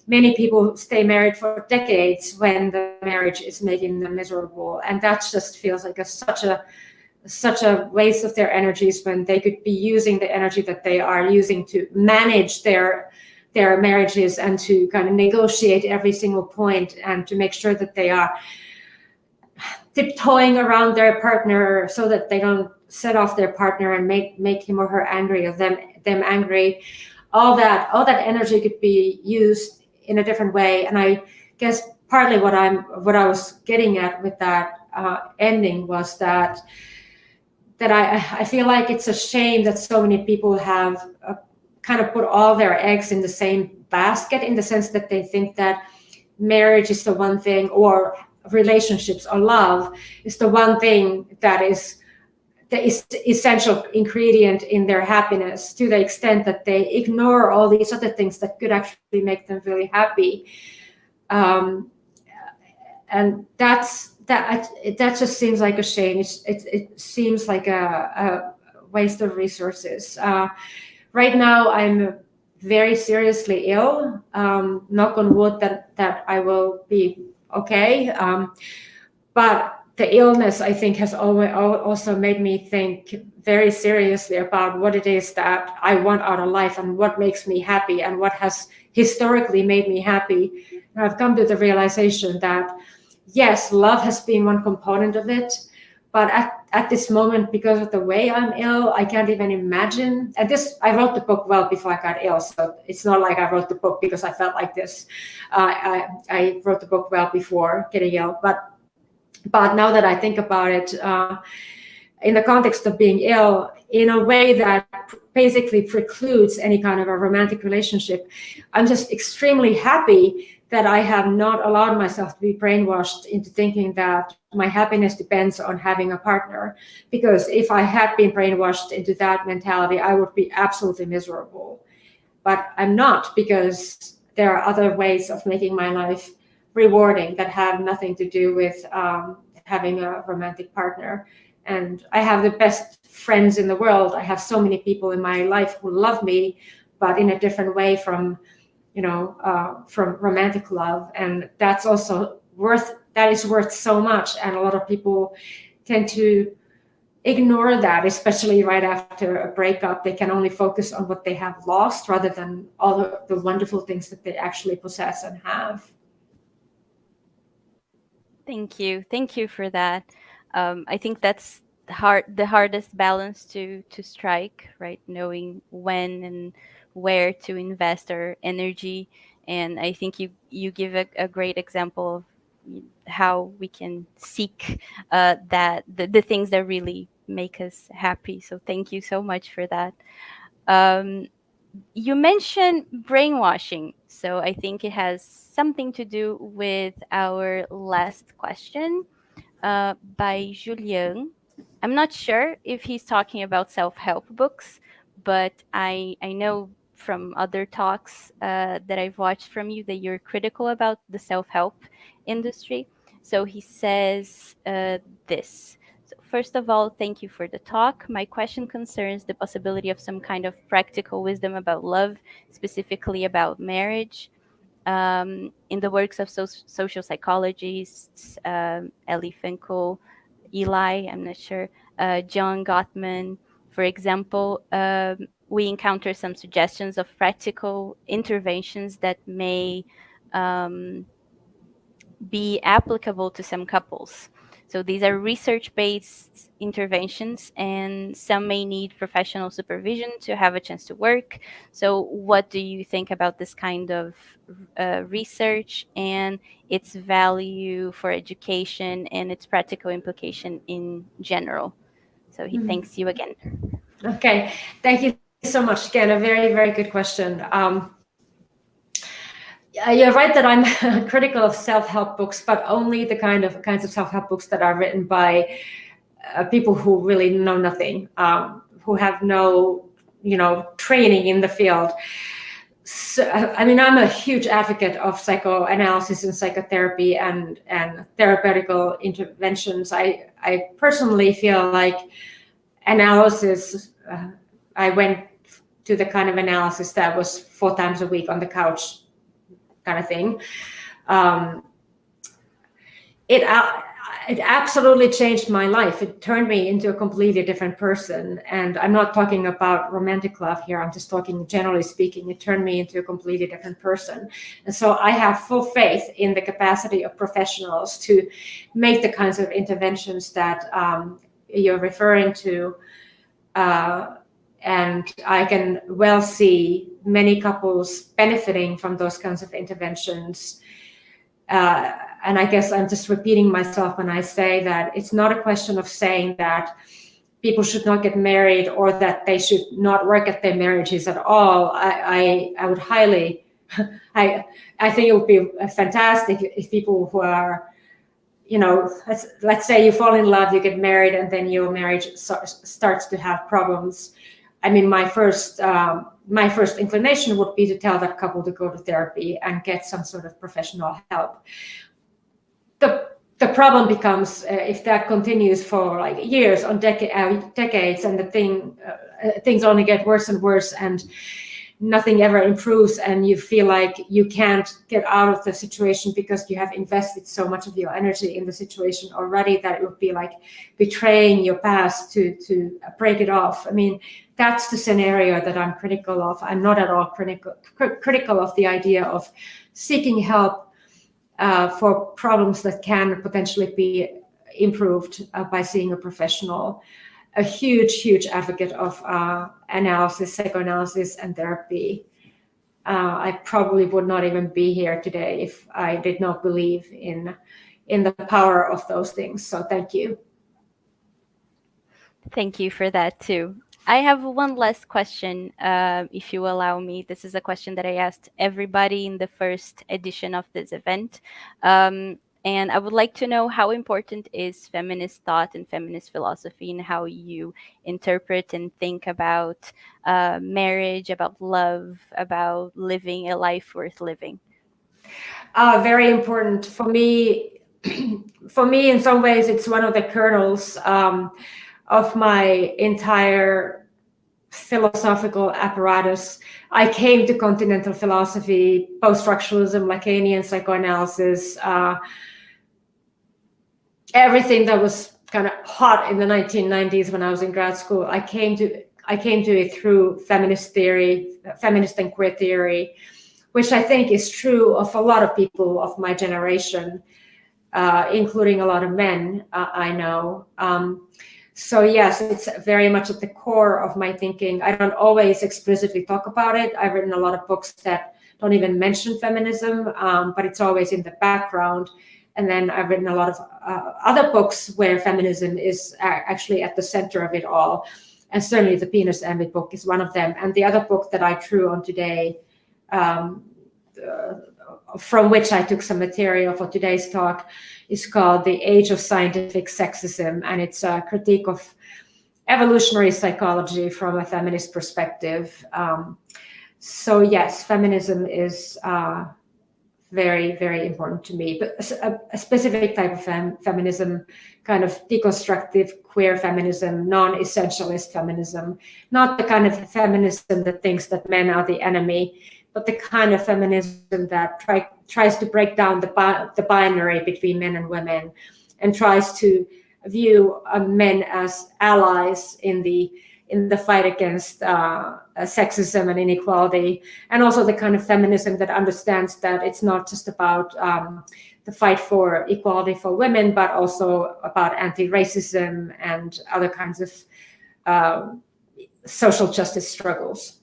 Speaker 2: many people stay married for decades when the marriage is making them miserable, and that just feels like such a waste of their energies when they could be using the energy that they are using to manage their marriages and to kind of negotiate every single point and to make sure that they are tiptoeing around their partner so that they don't set off their partner and make him or her angry or them angry. All that energy could be used in a different way. And I guess partly what I was getting at with that ending was that I feel like it's a shame that so many people have kind of put all their eggs in the same basket, in the sense that they think that marriage is the one thing, or relationships or love is the one thing that is the essential ingredient in their happiness, to the extent that they ignore all these other things that could actually make them really happy. And that just seems like a shame. It seems like a waste of resources. Right now, I'm very seriously ill. Knock on wood that I will be okay. But the illness, I think, has also made me think very seriously about what it is that I want out of life and what makes me happy and what has historically made me happy. And I've come to the realization that, yes, love has been one component of it. But at this moment, because of the way I'm ill, I can't even imagine. And I wrote the book well before I got ill, so it's not like I wrote the book because I felt like this. I wrote the book well before getting ill. But now that I think about it, in the context of being ill, in a way that basically precludes any kind of a romantic relationship, I'm just extremely happy that I have not allowed myself to be brainwashed into thinking that my happiness depends on having a partner. Because if I had been brainwashed into that mentality, I would be absolutely miserable. But I'm not, because there are other ways of making my life rewarding that have nothing to do with having a romantic partner. and I have the best friends in the world. I have so many people in my life who love me, but in a different way from, from romantic love, and that's also that is worth so much. And a lot of people tend to ignore that, especially right after a breakup. They can only focus on what they have lost rather than all the wonderful things that they actually possess and have.
Speaker 1: Thank you for that. I think that's the hardest balance to strike, right? Knowing when and where to invest our energy. And I think you give a great example of how we can seek that the things that really make us happy. So thank you so much for that. Um, you mentioned brainwashing, so I think it has something to do with our last question by Julien. I'm not sure if he's talking about self-help books, but I know from other talks that I've watched from you that you're critical about the self-help industry. So he says this. So first of all, thank you for the talk. My question concerns the possibility of some kind of practical wisdom about love, specifically about marriage. In the works of social psychologists, Ellie Finkel, Eli, I'm not sure, John Gottman, for example, we encounter some suggestions of practical interventions that may um, be applicable to some couples. So these are research based interventions, and some may need professional supervision to have a chance to work. So, what do you think about this kind of research and its value for education and its practical implication in general? So, he
Speaker 2: Mhm.
Speaker 1: thanks you again.
Speaker 2: Okay, thank you so much. Again, a very, very good question. You're right that I'm critical of self-help books, but only the kinds of self-help books that are written by people who really know nothing, who have no, training in the field. So, I mean, I'm a huge advocate of psychoanalysis and psychotherapy and therapeutical interventions. I personally feel like analysis. I went to the kind of analysis that was 4 times a week on the couch kind of thing. Um, it it absolutely changed my life. It turned me into a completely different person. And I'm not talking about romantic love here. I'm just talking generally speaking. It turned me into a completely different person. And so I have full faith in the capacity of professionals to make the kinds of interventions that you're referring to. And I can well see many couples benefiting from those kinds of interventions. And I guess I'm just repeating myself when I say that it's not a question of saying that people should not get married or that they should not work at their marriages at all. I would highly, I think it would be fantastic if people who are, let's say you fall in love, you get married, and then your marriage starts to have problems. I mean, my first inclination would be to tell that couple to go to therapy and get some sort of professional help. The problem becomes if that continues for like years on decades, and things only get worse and worse, and nothing ever improves, and you feel like you can't get out of the situation because you have invested so much of your energy in the situation already that it would be like betraying your past to break it off. I mean, that's the scenario that I'm critical of. I'm not at all critical of the idea of seeking help for problems that can potentially be improved by seeing a professional. A huge advocate of analysis, psychoanalysis, and therapy. I probably would not even be here today if I did not believe in the power of those things. So thank you.
Speaker 1: Thank you for that too. I have one last question, if you allow me. This is a question that I asked everybody in the first edition of this event. And I would like to know how important is feminist thought and feminist philosophy and how you interpret and think about marriage, about love, about living a life worth living.
Speaker 2: Very important for me. for me, in some ways, it's one of the kernels of my entire philosophical apparatus. I came to continental philosophy, post-structuralism, Lacanian psychoanalysis, everything that was kind of hot in the 1990s when I was in grad school. I came to it through feminist theory, feminist and queer theory, which I think is true of a lot of people of my generation, including a lot of men I know. So yes, it's very much at the core of my thinking. I don't always explicitly talk about it. I've written a lot of books that don't even mention feminism, but it's always in the background. And then I've written a lot of other books where feminism is actually at the center of it all. And certainly the Penis Envy book is one of them. And the other book that I drew on today, um, from which I took some material for today's talk, is called The Age of Scientific Sexism, and it's a critique of evolutionary psychology from a feminist perspective. So yes, feminism is very, very important to me, but a specific type of feminism, kind of deconstructive queer feminism, non-essentialist feminism, not the kind of feminism that thinks that men are the enemy, but the kind of feminism that tries to break down the binary between men and women, and tries to view men as allies in the fight against sexism and inequality, and also the kind of feminism that understands that it's not just about the fight for equality for women, but also about anti-racism and other kinds of social justice struggles.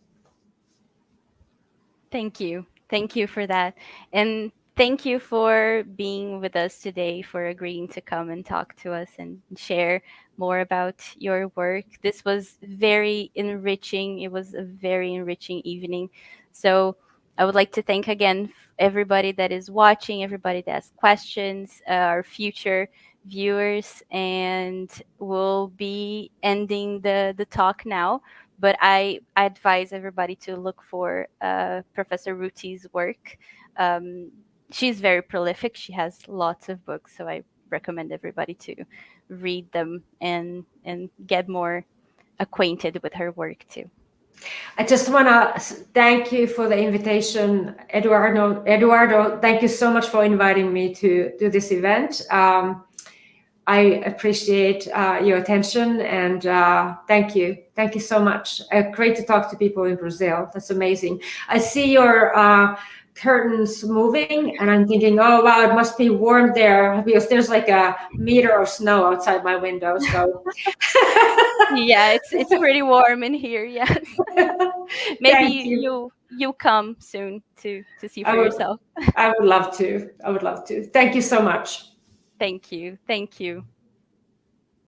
Speaker 1: Thank you. Thank you for that. And thank you for being with us today, for agreeing to come and talk to us and share more about your work. This was very enriching. It was a very enriching evening. So I would like to thank again everybody that is watching, everybody that has questions, our future viewers, and we'll be ending the talk now, but I advise everybody to look for Professor Ruti's work. Um, she's very prolific. She has lots of books, so I recommend everybody to read them and get more acquainted with her work too.
Speaker 2: I just want to thank you for the invitation, Eduardo. Eduardo, thank you so much for inviting me to this event. I appreciate your attention, and thank you. Thank you so much. Great to talk to people in Brazil. That's amazing. I see your curtains moving, and I'm thinking, oh wow, it must be warm there because there's like a meter of snow outside my window. So
Speaker 1: Yeah, it's pretty warm in here. Yes, maybe
Speaker 2: thank you.
Speaker 1: you come soon to see
Speaker 2: I
Speaker 1: for
Speaker 2: would
Speaker 1: yourself.
Speaker 2: I would love to. I would love to. Thank you so much.
Speaker 1: Thank you. Thank you.